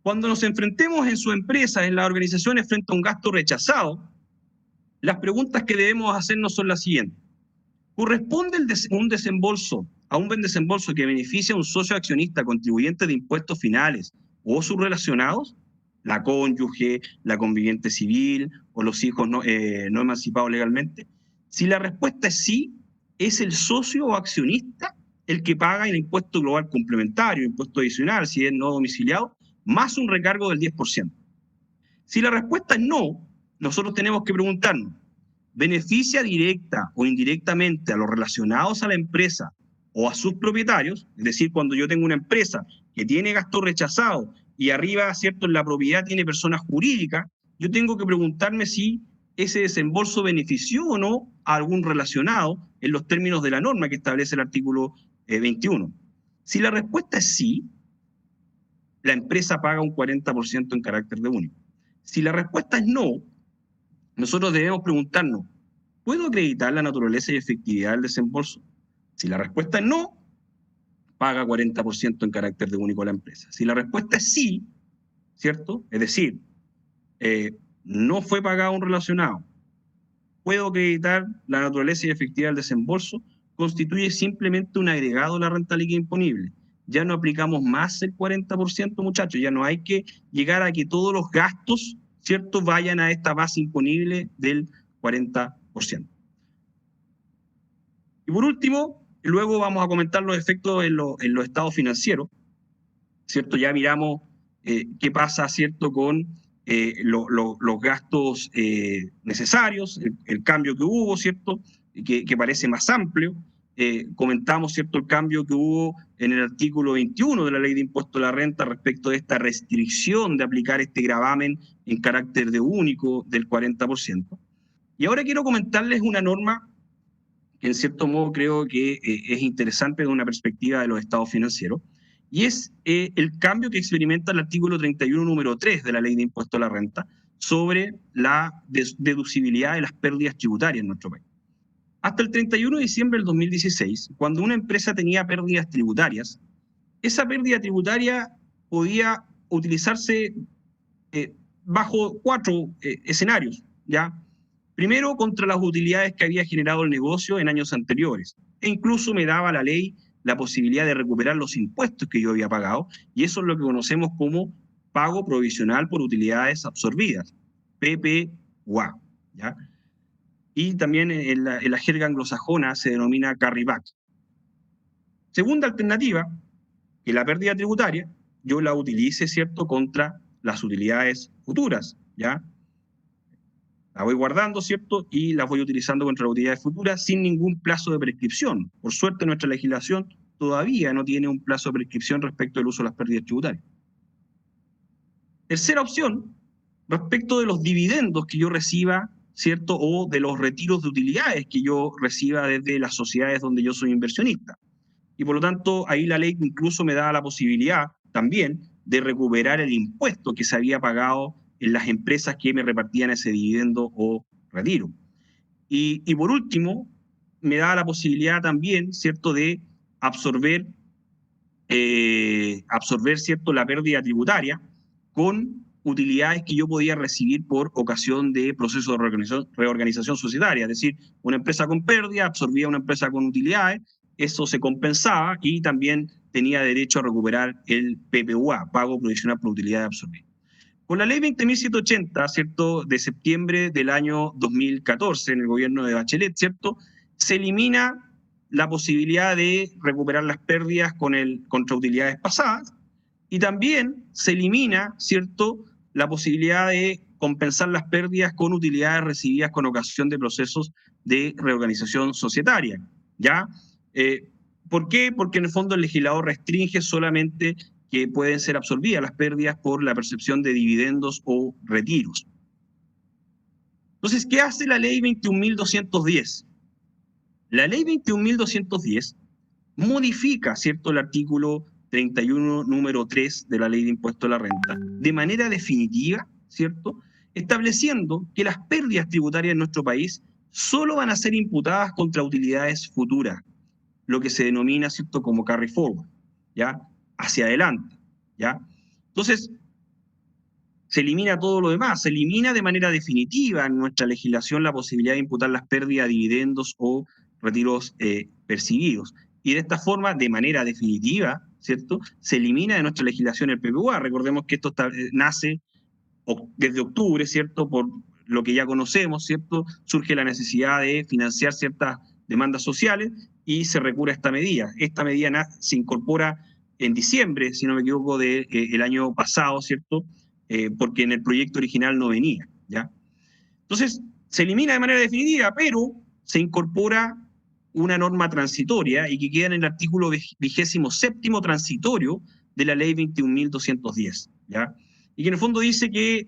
[SPEAKER 2] cuando nos enfrentemos en su empresa, en las organizaciones, frente a un gasto rechazado, las preguntas que debemos hacernos son las siguientes. ¿Corresponde un desembolso a un buen desembolso que beneficia a un socio accionista contribuyente de impuestos finales o sus relacionados? La cónyuge, la conviviente civil o los hijos no emancipados legalmente. Si la respuesta es sí, ¿es el socio o accionista el que paga el impuesto global complementario, impuesto adicional, si es no domiciliado, más un recargo del 10%? Si la respuesta es no, nosotros tenemos que preguntarnos, ¿beneficia directa o indirectamente a los relacionados a la empresa o a sus propietarios? Es decir, cuando yo tengo una empresa que tiene gasto rechazado y arriba, ¿cierto?, en la propiedad tiene personas jurídicas, yo tengo que preguntarme si ese desembolso benefició o no a algún relacionado en los términos de la norma que establece el artículo 21. Si la respuesta es sí, la empresa paga un 40% en carácter de único. Si la respuesta es no, nosotros debemos preguntarnos, ¿puedo acreditar la naturaleza y efectividad del desembolso? Si la respuesta es no, paga 40% en carácter de único a la empresa. Si la respuesta es sí, ¿cierto? Es decir, no fue pagado un relacionado, ¿puedo acreditar la naturaleza y efectividad del desembolso? Constituye simplemente un agregado a la renta líquida imponible. Ya no aplicamos más el 40%, muchachos, ya no hay que llegar a que todos los gastos, ¿cierto?, vayan a esta base imponible del 40%. Y por último, luego vamos a comentar los efectos en los estados financieros, ¿cierto? Ya miramos qué pasa, ¿cierto?, con los gastos necesarios, el cambio que hubo, ¿cierto?, que parece más amplio. Comentamos, ¿cierto?, el cambio que hubo en el artículo 21 de la Ley de Impuesto a la Renta respecto de esta restricción de aplicar este gravamen en carácter de único del 40%. Y ahora quiero comentarles una norma que en cierto modo creo que es interesante desde una perspectiva de los estados financieros, y es el cambio que experimenta el artículo 31, número 3 de la Ley de Impuesto a la Renta sobre la deducibilidad de las pérdidas tributarias en nuestro país. Hasta el 31 de diciembre del 2016, cuando una empresa tenía pérdidas tributarias, esa pérdida tributaria podía utilizarse bajo 4 escenarios, ¿ya? Primero, contra las utilidades que había generado el negocio en años anteriores. E incluso me daba la ley la posibilidad de recuperar los impuestos que yo había pagado, y eso es lo que conocemos como pago provisional por utilidades absorbidas, PPUA, ¿ya? Y también en la jerga anglosajona se denomina carryback. Segunda alternativa, que la pérdida tributaria yo la utilice, ¿cierto?, contra las utilidades futuras, ¿ya? La voy guardando, ¿cierto?, y las voy utilizando contra las utilidades futuras sin ningún plazo de prescripción. Por suerte, nuestra legislación todavía no tiene un plazo de prescripción respecto del uso de las pérdidas tributarias. Tercera opción, respecto de los dividendos que yo reciba, ¿cierto?, o de los retiros de utilidades que yo reciba desde las sociedades donde yo soy inversionista. Y por lo tanto, ahí la ley incluso me da la posibilidad también de recuperar el impuesto que se había pagado en las empresas que me repartían ese dividendo o retiro. Y por último, me da la posibilidad también, ¿cierto?, de absorber, ¿cierto?, la pérdida tributaria con utilidades que yo podía recibir por ocasión de procesos de reorganización societaria. Es decir, una empresa con pérdida absorbía una empresa con utilidades, eso se compensaba y también tenía derecho a recuperar el PPUA, pago provisional por utilidades absorbidas. Con la ley 20.780, ¿cierto?, de septiembre del año 2014, en el gobierno de Bachelet, ¿cierto?, se elimina la posibilidad de recuperar las pérdidas contra utilidades pasadas, y también se elimina, ¿cierto?, la posibilidad de compensar las pérdidas con utilidades recibidas con ocasión de procesos de reorganización societaria, ¿ya? ¿Por qué? Porque en el fondo el legislador restringe solamente que pueden ser absorbidas las pérdidas por la percepción de dividendos o retiros. Entonces, ¿qué hace la ley 21.210? La ley 21.210 modifica, ¿cierto?, el artículo 31, número 3 de la Ley de Impuesto a la Renta, de manera definitiva, ¿cierto?, estableciendo que las pérdidas tributarias en nuestro país solo van a ser imputadas contra utilidades futuras, lo que se denomina, ¿cierto?, como carry forward, ¿ya?, hacia adelante, ¿ya? Entonces, se elimina todo lo demás, se elimina de manera definitiva en nuestra legislación la posibilidad de imputar las pérdidas, dividendos o retiros percibidos. Y de esta forma, de manera definitiva, ¿cierto?, se elimina de nuestra legislación el PPUA. Recordemos que esto nace desde octubre, ¿cierto?, por lo que ya conocemos, ¿cierto?, surge la necesidad de financiar ciertas demandas sociales y se recurre a esta medida. Esta medida se incorpora en diciembre, si no me equivoco, del año pasado, ¿cierto?, porque en el proyecto original no venía, ¿ya? Entonces, se elimina de manera definitiva, pero se incorpora una norma transitoria y que queda en el artículo 27º transitorio de la ley 21.210, ¿ya? Y que en el fondo dice que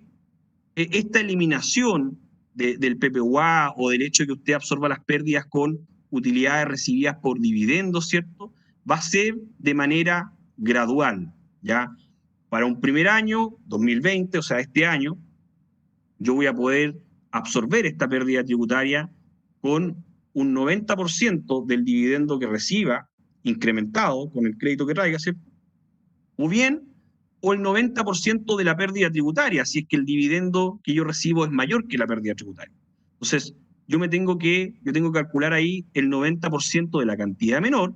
[SPEAKER 2] esta eliminación del PPUA o del hecho de que usted absorba las pérdidas con utilidades recibidas por dividendos, ¿cierto?, va a ser de manera gradual, ¿ya? Para un primer año, 2020, o sea, este año, yo voy a poder absorber esta pérdida tributaria con un 90% del dividendo que reciba, incrementado con el crédito que traiga, ¿cierto? O bien, o el 90% de la pérdida tributaria, si es que el dividendo que yo recibo es mayor que la pérdida tributaria. Entonces, yo tengo que calcular ahí el 90% de la cantidad menor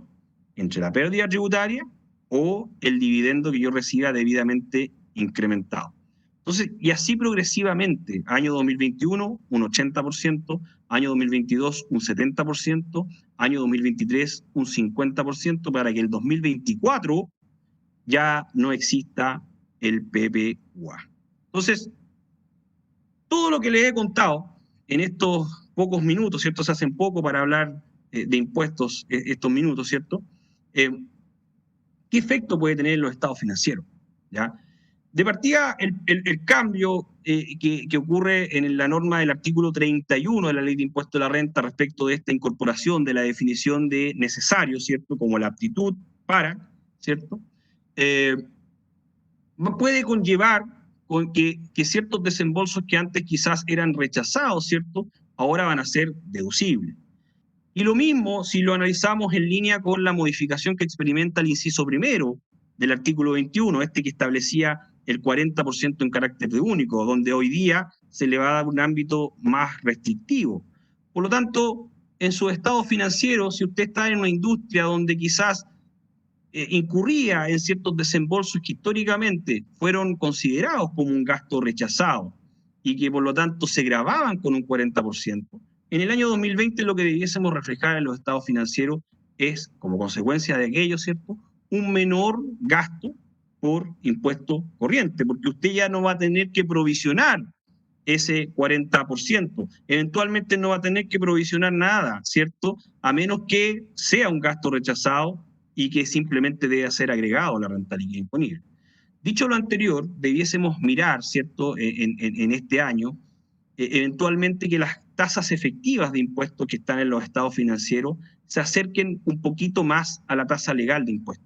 [SPEAKER 2] entre la pérdida tributaria o el dividendo que yo reciba debidamente incrementado. Entonces, y así progresivamente, año 2021 un 80%, año 2022 un 70%, año 2023 un 50%, para que el 2024 ya no exista el PPUA. Entonces, todo lo que les he contado en estos pocos minutos, ¿cierto? Se hacen poco para hablar de impuestos estos minutos, ¿cierto? ¿Qué efecto puede tener en los estados financieros? ¿Ya? De partida, el cambio que ocurre en la norma del artículo 31 de la Ley de Impuesto a la Renta respecto de esta incorporación de la definición de necesario, ¿cierto? Como la aptitud para, ¿cierto? Puede conllevar con que ciertos desembolsos que antes quizás eran rechazados, ¿cierto? Ahora van a ser deducibles. Y lo mismo si lo analizamos en línea con la modificación que experimenta el inciso primero del artículo 21, que establecía el 40% en carácter de único, donde hoy día se le va a dar un ámbito más restrictivo. Por lo tanto, en su estado financiero, si usted está en una industria donde quizás incurría en ciertos desembolsos que históricamente fueron considerados como un gasto rechazado y que por lo tanto se gravaban con un 40%, en el año 2020 lo que debiésemos reflejar en los estados financieros es, como consecuencia de aquello, ¿cierto?, un menor gasto por impuesto corriente, porque usted ya no va a tener que provisionar ese 40%. Eventualmente no va a tener que provisionar nada, ¿cierto?, a menos que sea un gasto rechazado y que simplemente debe ser agregado a la rentabilidad imponible. Dicho lo anterior, debiésemos mirar, ¿cierto?, en este año, eventualmente que las tasas efectivas de impuestos que están en los estados financieros se acerquen un poquito más a la tasa legal de impuestos.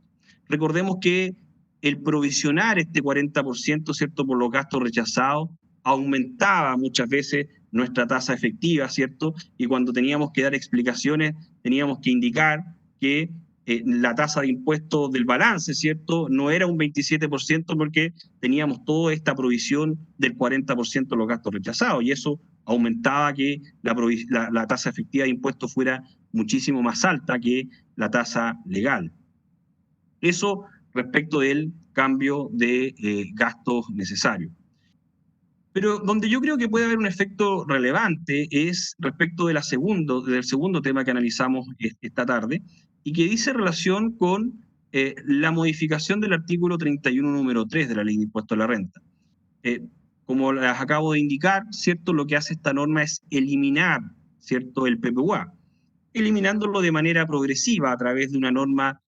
[SPEAKER 2] Recordemos que el provisionar este 40%, ¿cierto?, por los gastos rechazados, aumentaba muchas veces nuestra tasa efectiva, ¿cierto? Y cuando teníamos que dar explicaciones, teníamos que indicar que la tasa de impuestos del balance, ¿cierto?, no era un 27% porque teníamos toda esta provisión del 40% de los gastos rechazados, y eso aumentaba que la tasa efectiva de impuestos fuera muchísimo más alta que la tasa legal. Eso respecto del cambio de gastos necesarios. Pero donde yo creo que puede haber un efecto relevante es respecto del segundo tema que analizamos esta tarde, y que dice relación con la modificación del artículo 31, número 3 de la Ley de Impuesto a la Renta. Como les acabo de indicar, ¿cierto?, lo que hace esta norma es eliminar, ¿cierto?, el PPUA, eliminándolo de manera progresiva a través de una norma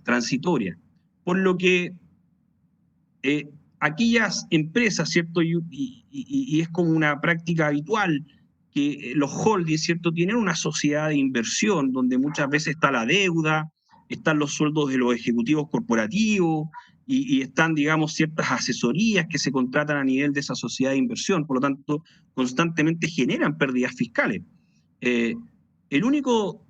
[SPEAKER 2] transitoria. Por lo que aquellas empresas, ¿cierto?, y es como una práctica habitual que los holdings, ¿cierto?, tienen una sociedad de inversión donde muchas veces está la deuda, están los sueldos de los ejecutivos corporativos y están, digamos, ciertas asesorías que se contratan a nivel de esa sociedad de inversión. Por lo tanto, constantemente generan pérdidas fiscales. El único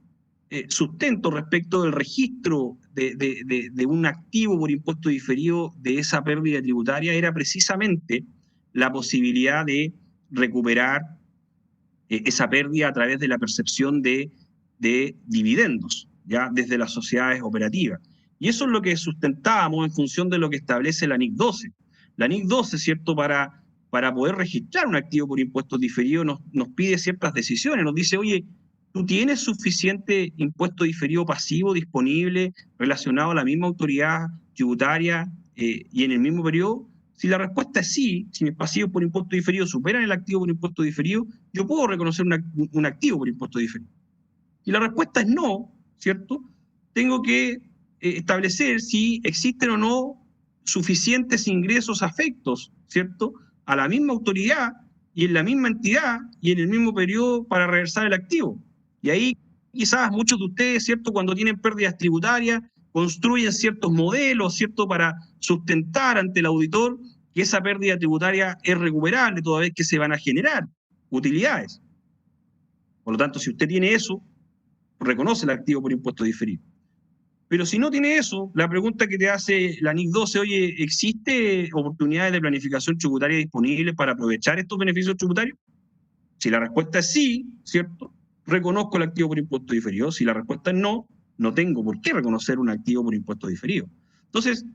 [SPEAKER 2] sustento respecto del registro de un activo por impuesto diferido de esa pérdida tributaria era precisamente la posibilidad de recuperar esa pérdida a través de la percepción de dividendos, ya desde las sociedades operativas. Y eso es lo que sustentábamos en función de lo que establece la NIC 12. La NIC 12, ¿cierto?, para poder registrar un activo por impuestos diferidos nos pide ciertas decisiones, nos dice, oye, ¿tú tienes suficiente impuesto diferido pasivo disponible relacionado a la misma autoridad tributaria y en el mismo periodo? Si la respuesta es sí, si mis pasivos por impuesto diferido superan el activo por impuesto diferido, yo puedo reconocer un activo por impuesto diferido. Si la respuesta es no, ¿cierto?, tengo que establecer si existen o no suficientes ingresos afectos, ¿cierto?, a la misma autoridad y en la misma entidad y en el mismo periodo para reversar el activo. Y ahí quizás muchos de ustedes, ¿cierto?, cuando tienen pérdidas tributarias, construyen ciertos modelos, ¿cierto?, para sustentar ante el auditor que esa pérdida tributaria es recuperable toda vez que se van a generar utilidades. Por lo tanto, si usted tiene eso, reconoce el activo por impuesto diferido. Pero si no tiene eso, la pregunta que te hace la NIC 12, oye, ¿existe oportunidades de planificación tributaria disponibles para aprovechar estos beneficios tributarios? Si la respuesta es sí, ¿cierto?, reconozco el activo por impuesto diferido. Si la respuesta es no, no tengo por qué reconocer un activo por impuesto diferido. Entonces,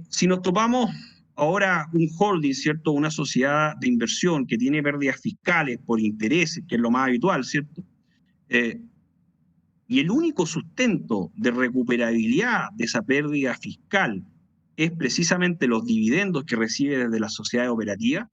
[SPEAKER 2] si nos topamos ahora un holding, ¿cierto? Una sociedad de inversión que tiene pérdidas fiscales por intereses, que es lo más habitual, ¿cierto? Y el único sustento de recuperabilidad de esa pérdida fiscal es precisamente los dividendos que recibe desde la sociedad operativa,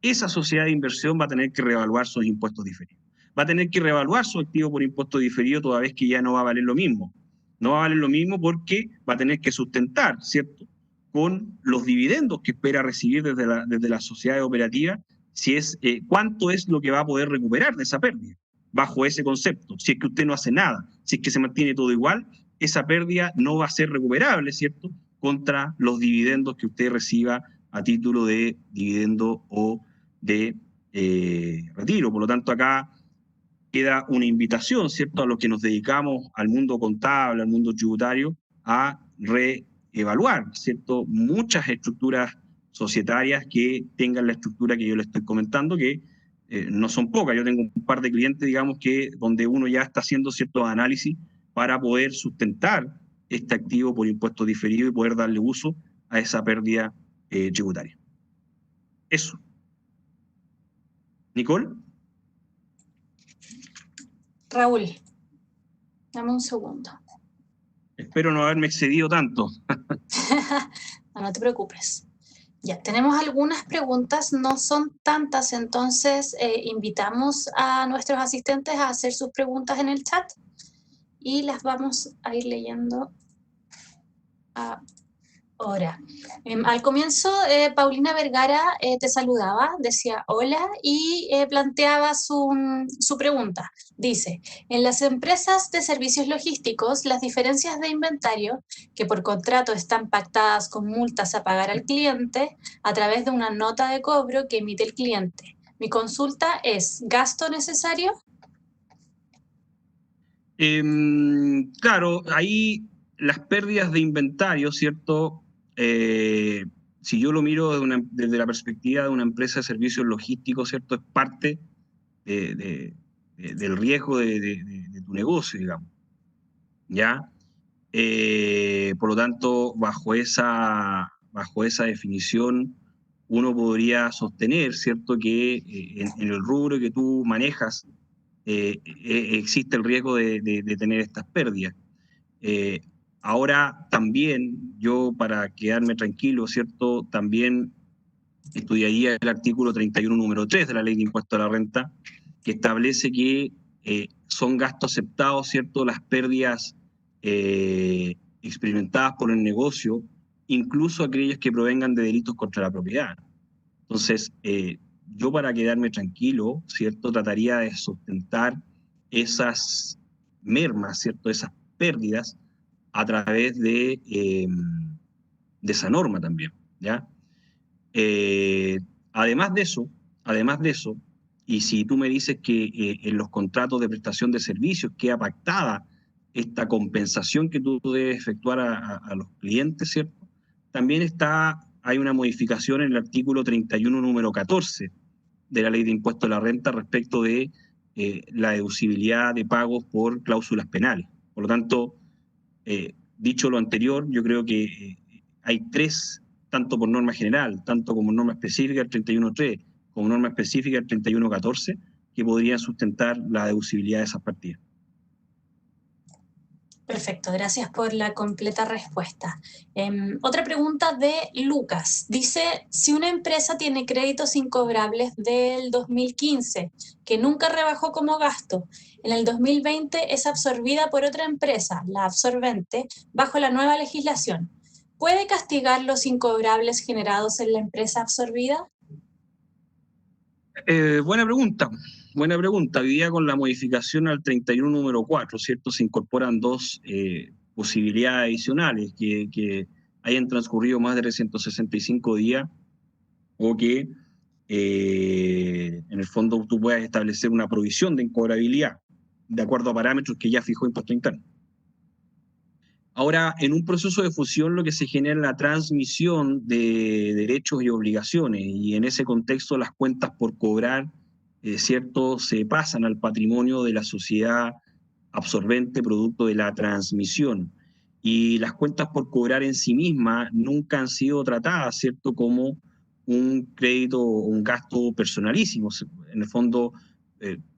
[SPEAKER 2] esa sociedad de inversión va a tener que reevaluar sus impuestos diferidos. Va a tener que reevaluar su activo por impuesto diferido toda vez que ya no va a valer lo mismo. No va a valer lo mismo porque va a tener que sustentar, ¿cierto?, con los dividendos que espera recibir desde la sociedad operativa, si es, cuánto es lo que va a poder recuperar de esa pérdida, bajo ese concepto. Si es que usted no hace nada, si es que se mantiene todo igual, esa pérdida no va a ser recuperable, ¿cierto?, contra los dividendos que usted reciba a título de dividendo o de retiro. Por lo tanto, acá queda una invitación, ¿cierto?, a los que nos dedicamos al mundo contable, al mundo tributario, a reevaluar, ¿cierto?, muchas estructuras societarias que tengan la estructura que yo le estoy comentando, que no son pocas. Yo tengo un par de clientes, digamos, que donde uno ya está haciendo ciertos análisis para poder sustentar este activo por impuestos diferidos y poder darle uso a esa pérdida tributaria. Eso. Nicole.
[SPEAKER 1] Raúl, dame un segundo.
[SPEAKER 2] Espero no haberme excedido tanto.
[SPEAKER 1] No te preocupes. Ya, tenemos algunas preguntas, no son tantas, entonces invitamos a nuestros asistentes a hacer sus preguntas en el chat y las vamos a ir leyendo ahora. Al comienzo, Paulina Vergara te saludaba, decía hola y planteaba su pregunta. Dice, en las empresas de servicios logísticos, las diferencias de inventario, que por contrato están pactadas con multas a pagar al cliente a través de una nota de cobro que emite el cliente. Mi consulta es, ¿gasto necesario?
[SPEAKER 2] Claro, ahí las pérdidas de inventario, ¿cierto? Si yo lo miro desde la perspectiva de una empresa de servicios logísticos, ¿cierto? Es parte del riesgo de tu negocio, digamos, ¿ya? Por lo tanto, bajo esa definición, uno podría sostener, ¿cierto?, que en el rubro que tú manejas existe el riesgo de tener estas pérdidas. Ahora también, yo para quedarme tranquilo, ¿cierto?, también estudiaría el artículo 31, número 3 de la Ley de Impuesto a la Renta, que establece que son gastos aceptados, ¿cierto?, las pérdidas experimentadas por el negocio, incluso aquellas que provengan de delitos contra la propiedad. Entonces, yo para quedarme tranquilo, ¿cierto?, trataría de sustentar esas mermas, ¿cierto?, esas pérdidas a través de esa norma también, ¿ya? Además de eso, y si tú me dices que en los contratos de prestación de servicios queda pactada esta compensación que tú debes efectuar a los clientes, ¿cierto? También hay una modificación en el artículo 31, número 14 de la Ley de Impuesto a la Renta respecto de la deducibilidad de pagos por cláusulas penales. Por lo tanto, dicho lo anterior, yo creo que hay tres, tanto por norma general, tanto como norma específica el 31.3, como norma específica el 31.14, que podrían sustentar la deducibilidad de esas partidas.
[SPEAKER 1] Perfecto, gracias por la completa respuesta. Otra pregunta de Lucas. Dice, si una empresa tiene créditos incobrables del 2015 que nunca rebajó como gasto, en el 2020 es absorbida por otra empresa, la absorbente, bajo la nueva legislación, ¿puede castigar los incobrables generados en la empresa absorbida?
[SPEAKER 2] Buena pregunta. Hoy día con la modificación al 31 número 4, ¿cierto? Se incorporan dos posibilidades adicionales, que hayan transcurrido más de 365 días o que en el fondo tú puedas establecer una provisión de incobrabilidad de acuerdo a parámetros que ya fijó Impuesto Interno. Ahora, en un proceso de fusión lo que se genera es la transmisión de derechos y obligaciones, y en ese contexto las cuentas por cobrar, ¿cierto?, se pasan al patrimonio de la sociedad absorbente producto de la transmisión. y las cuentas por cobrar en sí mismas nunca han sido tratadas, ¿cierto?, como un crédito o un gasto personalísimo. En el fondo,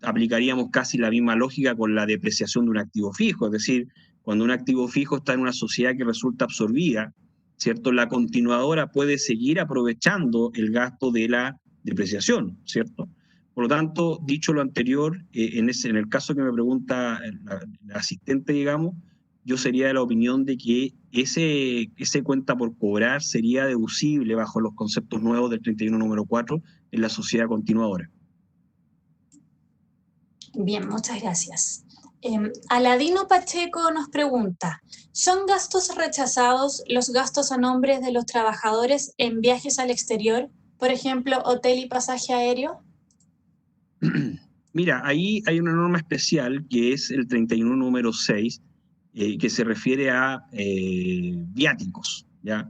[SPEAKER 2] aplicaríamos casi la misma lógica con la depreciación de un activo fijo, es decir, cuando un activo fijo está en una sociedad que resulta absorbida, ¿cierto?, la continuadora puede seguir aprovechando el gasto de la depreciación, ¿cierto? Por lo tanto, dicho lo anterior, en el caso que me pregunta la asistente, digamos, yo sería de la opinión de que ese cuenta por cobrar sería deducible bajo los conceptos nuevos del 31 número 4 en la sociedad continuadora.
[SPEAKER 1] Bien, muchas gracias. Aladino Pacheco nos pregunta, ¿son gastos rechazados los gastos a nombre de los trabajadores en viajes al exterior, por ejemplo, hotel y pasaje aéreo?
[SPEAKER 2] Mira, ahí hay una norma especial que es el 31 número 6, que se refiere a viáticos, ¿ya?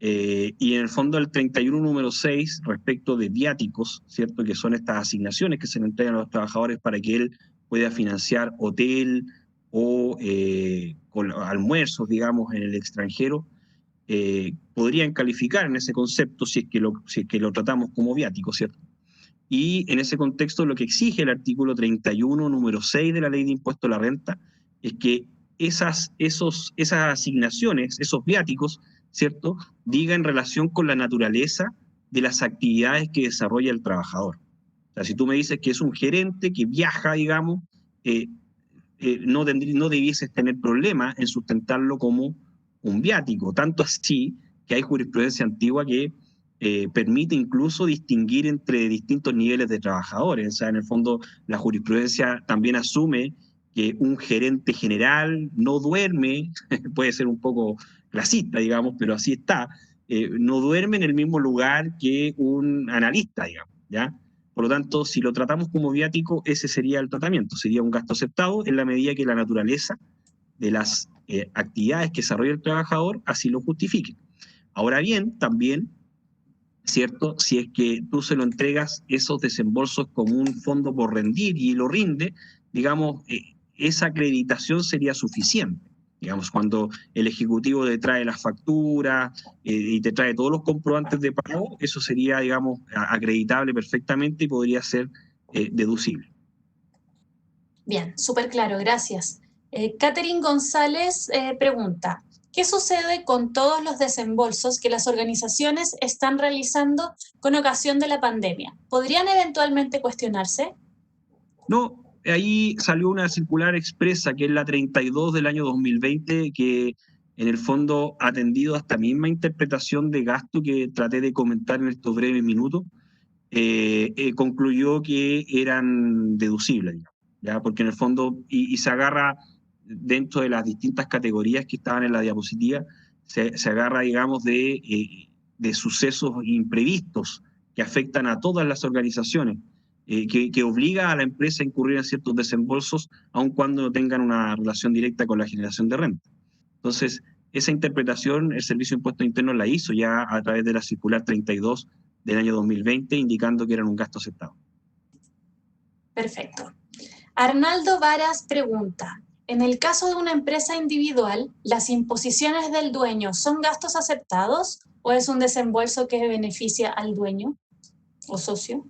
[SPEAKER 2] Y en el fondo el 31 número 6 respecto de viáticos, ¿cierto?, que son estas asignaciones que se le entregan a los trabajadores para que él pueda financiar hotel o con almuerzos, digamos, en el extranjero, podrían calificar en ese concepto si es que lo tratamos como viático, ¿cierto? Y en ese contexto lo que exige el artículo 31, número 6 de la Ley de Impuesto a la Renta es que esas asignaciones, esos viáticos, ¿cierto?, diga en relación con la naturaleza de las actividades que desarrolla el trabajador. O sea, si tú me dices que es un gerente que viaja, digamos, no debieses tener problema en sustentarlo como un viático. Tanto así que hay jurisprudencia antigua que permite incluso distinguir entre distintos niveles de trabajadores. O sea, en el fondo, la jurisprudencia también asume que un gerente general no duerme, puede ser un poco clasista, digamos, pero así está, no duerme en el mismo lugar que un analista, digamos, ¿ya? Por lo tanto, si lo tratamos como viático, ese sería el tratamiento, sería un gasto aceptado en la medida que la naturaleza de las actividades que desarrolla el trabajador así lo justifique. Ahora bien, también, ¿cierto?, si es que tú se lo entregas esos desembolsos como un fondo por rendir y lo rinde, digamos, esa acreditación sería suficiente. Digamos, cuando el ejecutivo te trae las facturas y te trae todos los comprobantes de pago, eso sería, digamos, acreditable perfectamente y podría ser deducible.
[SPEAKER 1] Bien, súper claro, gracias. Catherine González pregunta, ¿qué sucede con todos los desembolsos que las organizaciones están realizando con ocasión de la pandemia? ¿Podrían eventualmente cuestionarse?
[SPEAKER 2] No, ahí salió una circular expresa, que es la 32 del año 2020, que en el fondo ha atendido a esta misma interpretación de gasto que traté de comentar en estos breves minutos, concluyó que eran deducibles, digamos, ¿ya? Porque en el fondo, y se agarra dentro de las distintas categorías que estaban en la diapositiva, se agarra, digamos, de sucesos imprevistos que afectan a todas las organizaciones, que obliga a la empresa a incurrir en ciertos desembolsos, aun cuando no tengan una relación directa con la generación de renta. Entonces, esa interpretación el Servicio de Impuestos Internos la hizo ya a través de la circular 32 del año 2020, indicando que eran un gasto aceptado.
[SPEAKER 1] Perfecto. Arnaldo Varas pregunta, en el caso de una empresa individual, ¿las imposiciones del dueño son gastos aceptados o es un desembolso que beneficia al dueño o socio?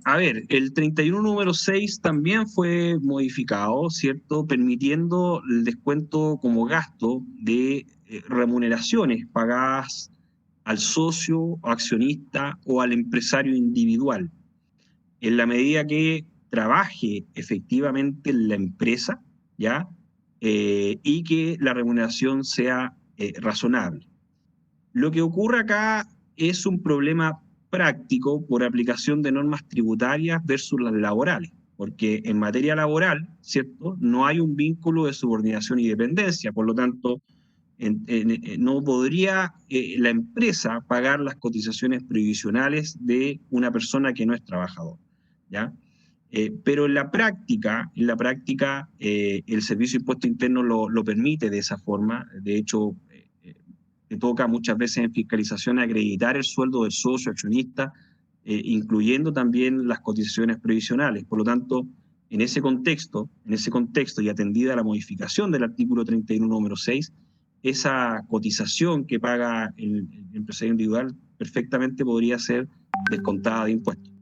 [SPEAKER 2] A ver, el 31 número 6 también fue modificado, ¿cierto?, permitiendo el descuento como gasto de remuneraciones pagadas al socio o accionista o al empresario individual, en la medida que trabaje efectivamente en la empresa, ¿ya? Y que la remuneración sea razonable. Lo que ocurre acá es un problema práctico por aplicación de normas tributarias versus las laborales, porque en materia laboral, ¿cierto?, no hay un vínculo de subordinación y dependencia, por lo tanto, no podría la empresa pagar las cotizaciones previsionales de una persona que no es trabajador, ¿ya? Pero en la práctica el Servicio de Impuesto Interno lo permite de esa forma. De hecho, te toca muchas veces en fiscalización acreditar el sueldo del socio accionista, incluyendo también las cotizaciones previsionales. Por lo tanto, en ese contexto y atendida la modificación del artículo 31 número 6, esa cotización que paga el empresario individual perfectamente podría ser descontada de impuestos.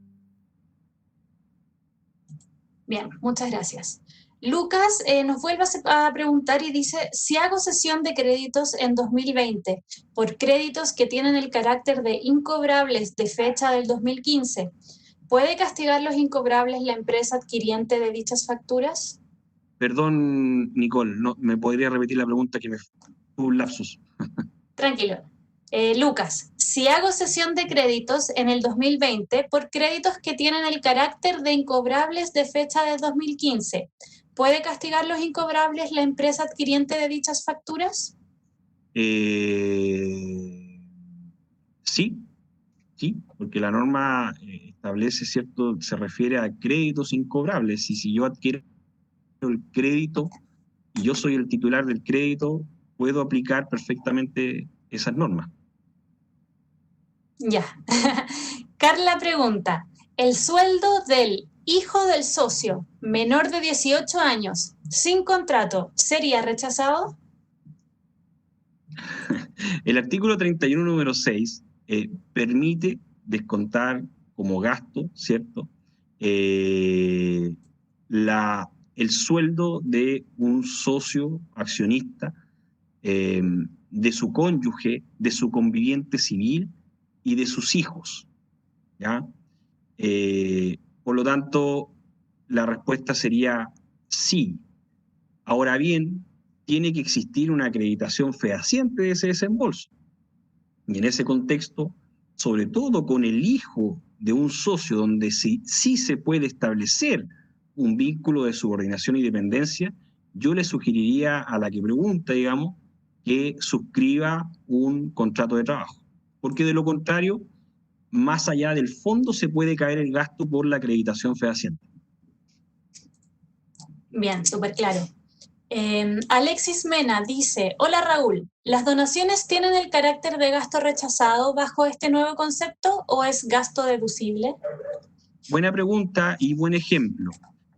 [SPEAKER 1] Bien, muchas gracias. Lucas nos vuelve a preguntar y dice, si hago cesión de créditos en 2020 por créditos que tienen el carácter de incobrables de fecha del 2015, ¿puede castigar los incobrables la empresa adquiriente de dichas facturas?
[SPEAKER 2] Perdón, Nicole, no, ¿me podría repetir la pregunta que me fue un lapsus?
[SPEAKER 1] Tranquilo. Lucas, si hago cesión de créditos en el 2020 por créditos que tienen el carácter de incobrables de fecha del 2015, ¿puede castigar los incobrables la empresa adquiriente de dichas facturas?
[SPEAKER 2] Sí, porque la norma establece, ¿cierto? Se refiere a créditos incobrables, y si yo adquiero el crédito y yo soy el titular del crédito, puedo aplicar perfectamente esas normas.
[SPEAKER 1] Ya. Carla pregunta, ¿el sueldo del hijo del socio menor de 18 años sin contrato sería rechazado?
[SPEAKER 2] El artículo 31, número 6, permite descontar como gasto, ¿cierto? El sueldo de un socio accionista, de su cónyuge, de su conviviente civil y de sus hijos, ¿ya? Por lo tanto, la respuesta sería sí. Ahora bien, tiene que existir una acreditación fehaciente de ese desembolso. Y en ese contexto, sobre todo con el hijo de un socio donde sí se puede establecer un vínculo de subordinación y dependencia, yo le sugeriría a la que pregunta, digamos, que suscriba un contrato de trabajo. Porque de lo contrario, más allá del fondo se puede caer el gasto por la acreditación fehaciente.
[SPEAKER 1] Bien, súper claro. Alexis Mena dice, hola Raúl, ¿las donaciones tienen el carácter de gasto rechazado bajo este nuevo concepto o es gasto deducible?
[SPEAKER 2] Buena pregunta y buen ejemplo.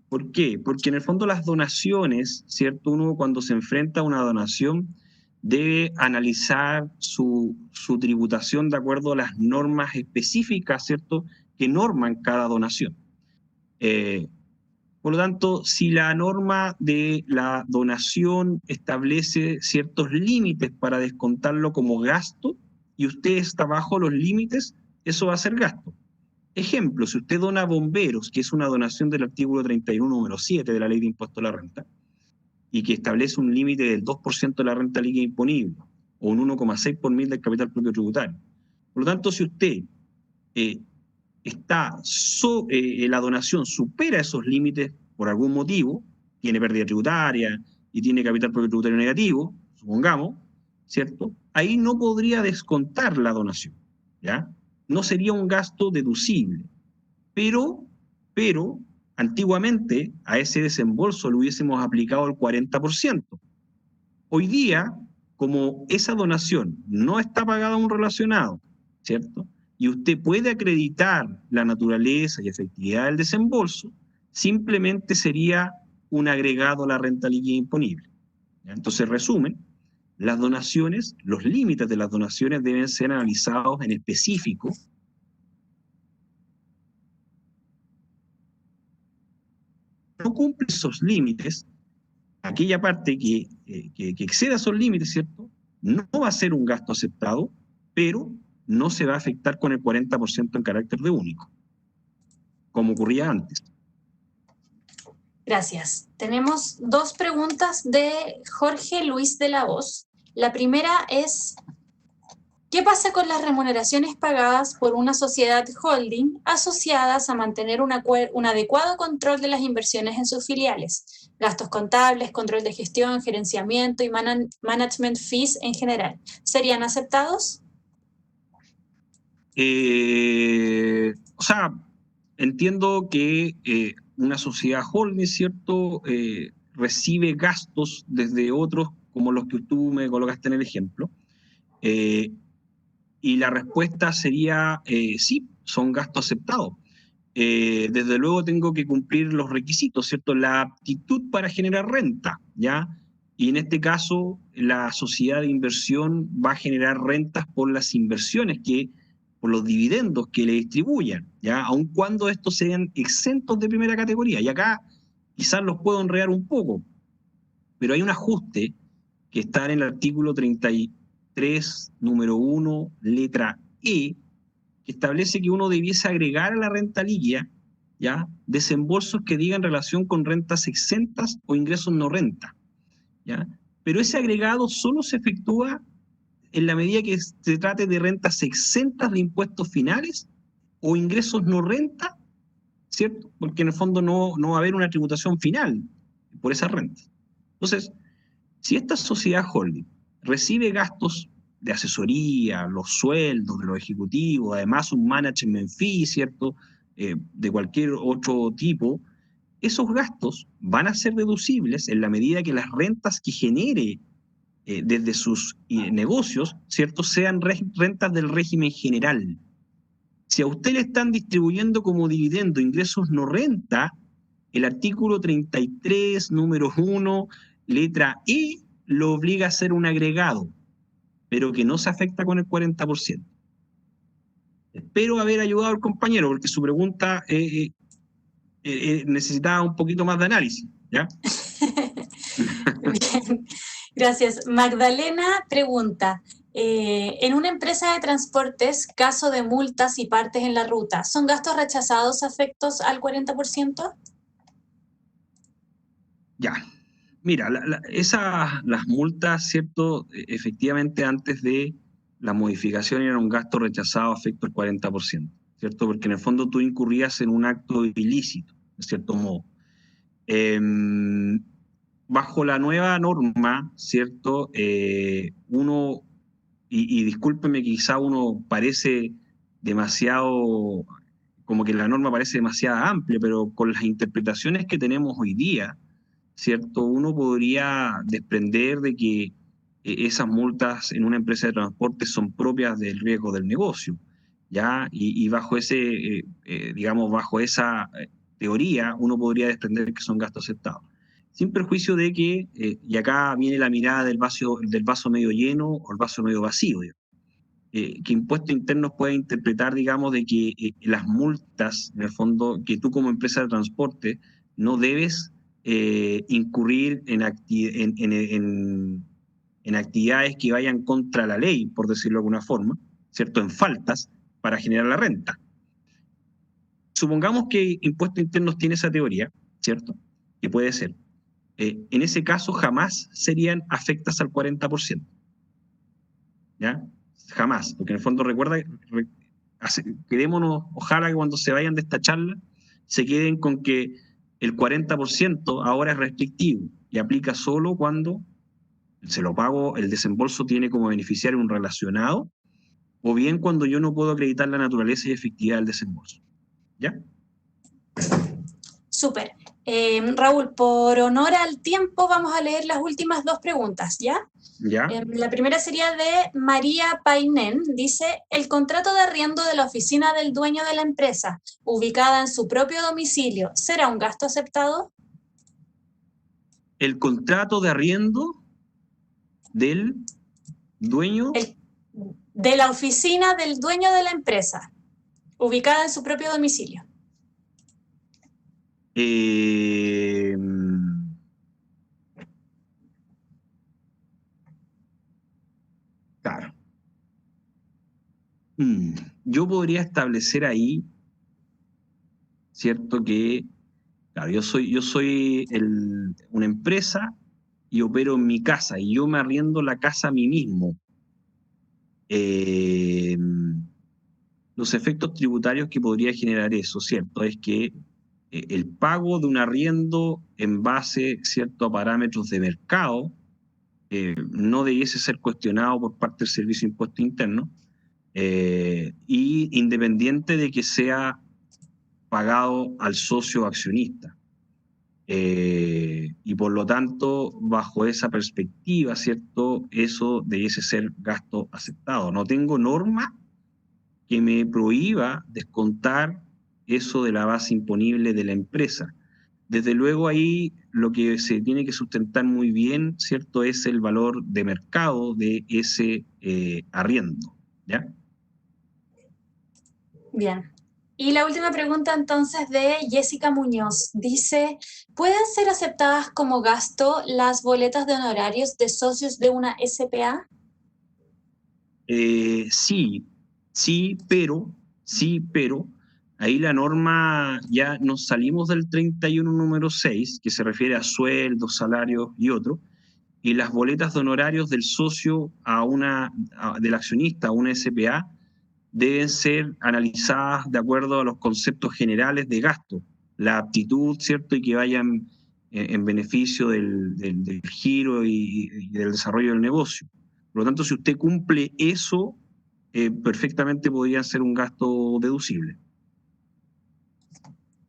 [SPEAKER 2] ¿Por qué? Porque en el fondo las donaciones, ¿cierto? Uno cuando se enfrenta a una donación debe analizar su tributación de acuerdo a las normas específicas, ¿cierto?, que norman cada donación. Por lo tanto, si la norma de la donación establece ciertos límites para descontarlo como gasto y usted está bajo los límites, eso va a ser gasto. Ejemplo, si usted dona a bomberos, que es una donación del artículo 31, número 7 de la Ley de Impuesto a la Renta, y que establece un límite del 2% de la renta líquida imponible, o un 1,6 por mil del capital propio tributario. Por lo tanto, si usted la donación supera esos límites por algún motivo, tiene pérdida tributaria y tiene capital propio tributario negativo, supongamos, ¿cierto? Ahí no podría descontar la donación, ¿ya? No sería un gasto deducible, pero antiguamente a ese desembolso le hubiésemos aplicado el 40%. Hoy día, como esa donación no está pagada a un relacionado, ¿cierto?, y usted puede acreditar la naturaleza y efectividad del desembolso, simplemente sería un agregado a la renta líquida imponible. Entonces, resumen, las donaciones, los límites de las donaciones deben ser analizados en específico. No cumple esos límites, aquella parte que exceda esos límites, ¿cierto?, no va a ser un gasto aceptado, pero no se va a afectar con el 40% en carácter de único, como ocurría antes.
[SPEAKER 1] Gracias. Tenemos dos preguntas de Jorge Luis de la Voz. La primera es, ¿qué pasa con las remuneraciones pagadas por una sociedad holding asociadas a mantener un adecuado control de las inversiones en sus filiales? Gastos contables, control de gestión, gerenciamiento y management fees en general. ¿Serían aceptados?
[SPEAKER 2] O sea, entiendo que una sociedad holding, ¿cierto?, recibe gastos desde otros, como los que tú me colocaste en el ejemplo. Y la respuesta sería sí, son gastos aceptados. Desde luego tengo que cumplir los requisitos, ¿cierto? La aptitud para generar renta, ¿ya? y en este caso la sociedad de inversión va a generar rentas por las inversiones, por los dividendos que le distribuyan, ¿ya? Aun cuando estos sean exentos de primera categoría. Y acá quizás los puedo enredar un poco, pero hay un ajuste que está en el artículo 33, número 1, letra E, que establece que uno debiese agregar a la renta líquida, ¿ya?, desembolsos que digan relación con rentas exentas o ingresos no renta, ¿ya? Pero ese agregado solo se efectúa en la medida que se trate de rentas exentas de impuestos finales o ingresos no renta, ¿cierto? Porque en el fondo no va a haber una tributación final por esas rentas. Entonces, si esta sociedad holding recibe gastos de asesoría, los sueldos de los ejecutivos, además un management fee, ¿cierto?, de cualquier otro tipo, esos gastos van a ser deducibles en la medida que las rentas que genere desde sus negocios, ¿cierto?, sean rentas del régimen general. Si a usted le están distribuyendo como dividendo ingresos no renta, el artículo 33, número 1, letra E, lo obliga a hacer un agregado, pero que no se afecta con el 40%. Espero haber ayudado al compañero, porque su pregunta necesitaba un poquito más de análisis, ¿ya?
[SPEAKER 1] Bien, gracias. Magdalena pregunta, en una empresa de transportes, caso de multas y partes en la ruta, ¿son gastos rechazados afectos al 40%?
[SPEAKER 2] Ya. Mira, las multas, ¿cierto? Efectivamente, antes de la modificación era un gasto rechazado afecto al 40%, ¿cierto? Porque en el fondo tú incurrías en un acto ilícito, de cierto modo. Bajo la nueva norma, ¿cierto? Uno, y discúlpeme, quizá uno parece demasiado, como que la norma parece demasiado amplia, pero con las interpretaciones que tenemos hoy día, ¿cierto? Uno podría desprender de que esas multas en una empresa de transporte son propias del riesgo del negocio, ¿ya? Y bajo digamos, bajo esa teoría, uno podría desprender que son gastos aceptados. Sin perjuicio de que, y acá viene la mirada del vaso medio lleno o el vaso medio vacío, que impuestos internos puede interpretar, digamos, de que las multas, en el fondo, que tú como empresa de transporte no debes incurrir en actividades que vayan contra la ley, por decirlo de alguna forma, ¿cierto?, en faltas para generar la renta. Supongamos que impuestos internos tiene esa teoría, ¿cierto?, que puede ser. En ese caso jamás serían afectas al 40%, ¿ya? Jamás, porque en el fondo recuerda, quedémonos, ojalá que cuando se vayan de esta charla se queden con que el 40% ahora es restrictivo y aplica solo cuando se lo pago, el desembolso tiene como beneficiario un relacionado, o bien cuando yo no puedo acreditar la naturaleza y efectividad del desembolso, ¿ya?
[SPEAKER 1] Súper. Raúl, por honor al tiempo, vamos a leer las últimas dos preguntas, ¿ya?
[SPEAKER 2] ¿Ya?
[SPEAKER 1] La primera sería de María Painén. Dice, el contrato de arriendo de la oficina del dueño de la empresa, ubicada en su propio domicilio, ¿será un gasto aceptado?
[SPEAKER 2] El contrato de arriendo del dueño.
[SPEAKER 1] De la oficina del dueño de la empresa, ubicada en su propio domicilio.
[SPEAKER 2] Claro. Yo podría establecer ahí, ¿cierto? Que, claro, yo soy una empresa y opero en mi casa y yo me arriendo la casa a mí mismo. Los efectos tributarios que podría generar eso, ¿cierto? Es que el pago de un arriendo en base, ¿cierto?, a parámetros de mercado no debiese ser cuestionado por parte del Servicio de Impuesto Interno, y independiente de que sea pagado al socio accionista. Y por lo tanto, bajo esa perspectiva, ¿cierto?, eso debiese ser gasto aceptado. No tengo norma que me prohíba descontar eso de la base imponible de la empresa. Desde luego ahí lo que se tiene que sustentar muy bien, ¿cierto?, es el valor de mercado de ese arriendo, ¿ya?
[SPEAKER 1] Bien. Y la última pregunta entonces de Jessica Muñoz. Dice, ¿pueden ser aceptadas como gasto las boletas de honorarios de socios de una SPA?
[SPEAKER 2] Sí, pero ahí la norma, ya nos salimos del 31 número 6, que se refiere a sueldos, salarios y otros, y las boletas de honorarios del socio del accionista a una SPA deben ser analizadas de acuerdo a los conceptos generales de gasto, la aptitud, ¿cierto?, y que vayan en beneficio del giro y del desarrollo del negocio. Por lo tanto, si usted cumple eso, perfectamente podría ser un gasto deducible.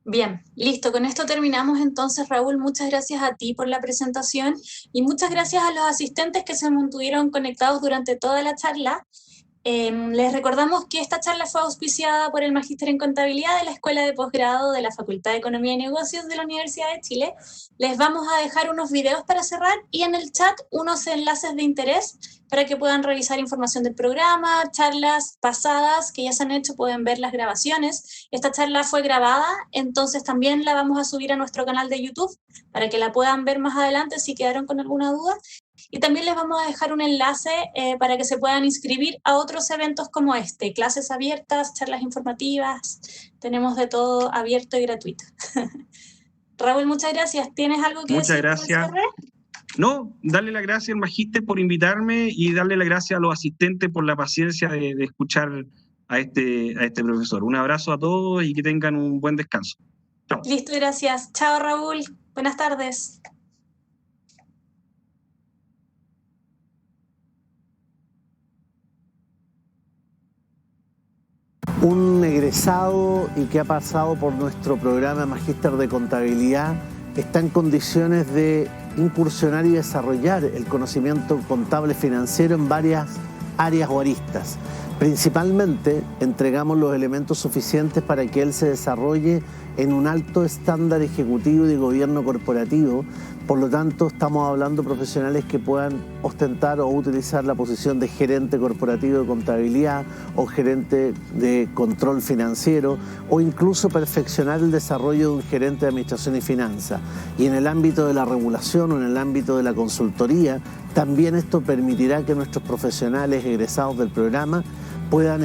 [SPEAKER 1] Bien, listo. Con esto terminamos entonces, Raúl. Muchas gracias a ti por la presentación y muchas gracias a los asistentes que se mantuvieron conectados durante toda la charla. Les recordamos que esta charla fue auspiciada por el Magíster en Contabilidad de la Escuela de Posgrado de la Facultad de Economía y Negocios de la Universidad de Chile. Les vamos a dejar unos videos para cerrar y en el chat unos enlaces de interés para que puedan revisar información del programa, charlas pasadas que ya se han hecho, pueden ver las grabaciones. Esta charla fue grabada, entonces también la vamos a subir a nuestro canal de YouTube para que la puedan ver más adelante si quedaron con alguna duda. Y también les vamos a dejar un enlace para que se puedan inscribir a otros eventos como este, clases abiertas, charlas informativas, tenemos de todo abierto y gratuito. Raúl, muchas gracias. ¿Tienes algo que
[SPEAKER 2] Muchas
[SPEAKER 1] decir para el
[SPEAKER 2] gracias.
[SPEAKER 1] cierre?
[SPEAKER 2] No, darle las gracias al Magíster por invitarme y darle las gracias a los asistentes por la paciencia de escuchar a este profesor. Un abrazo a todos y que tengan un buen descanso. Chao.
[SPEAKER 1] Listo, gracias. Chao, Raúl. Buenas tardes.
[SPEAKER 3] Un egresado y que ha pasado por nuestro programa Magíster de Contabilidad está en condiciones de incursionar y desarrollar el conocimiento contable financiero en varias áreas o aristas. Principalmente entregamos los elementos suficientes para que él se desarrolle en un alto estándar ejecutivo y de gobierno corporativo. Por lo tanto, estamos hablando de profesionales que puedan ostentar o utilizar la posición de gerente corporativo de contabilidad o gerente de control financiero o incluso perfeccionar el desarrollo de un gerente de administración y finanzas. Y en el ámbito de la regulación o en el ámbito de la consultoría, también esto permitirá que nuestros profesionales egresados del programa puedan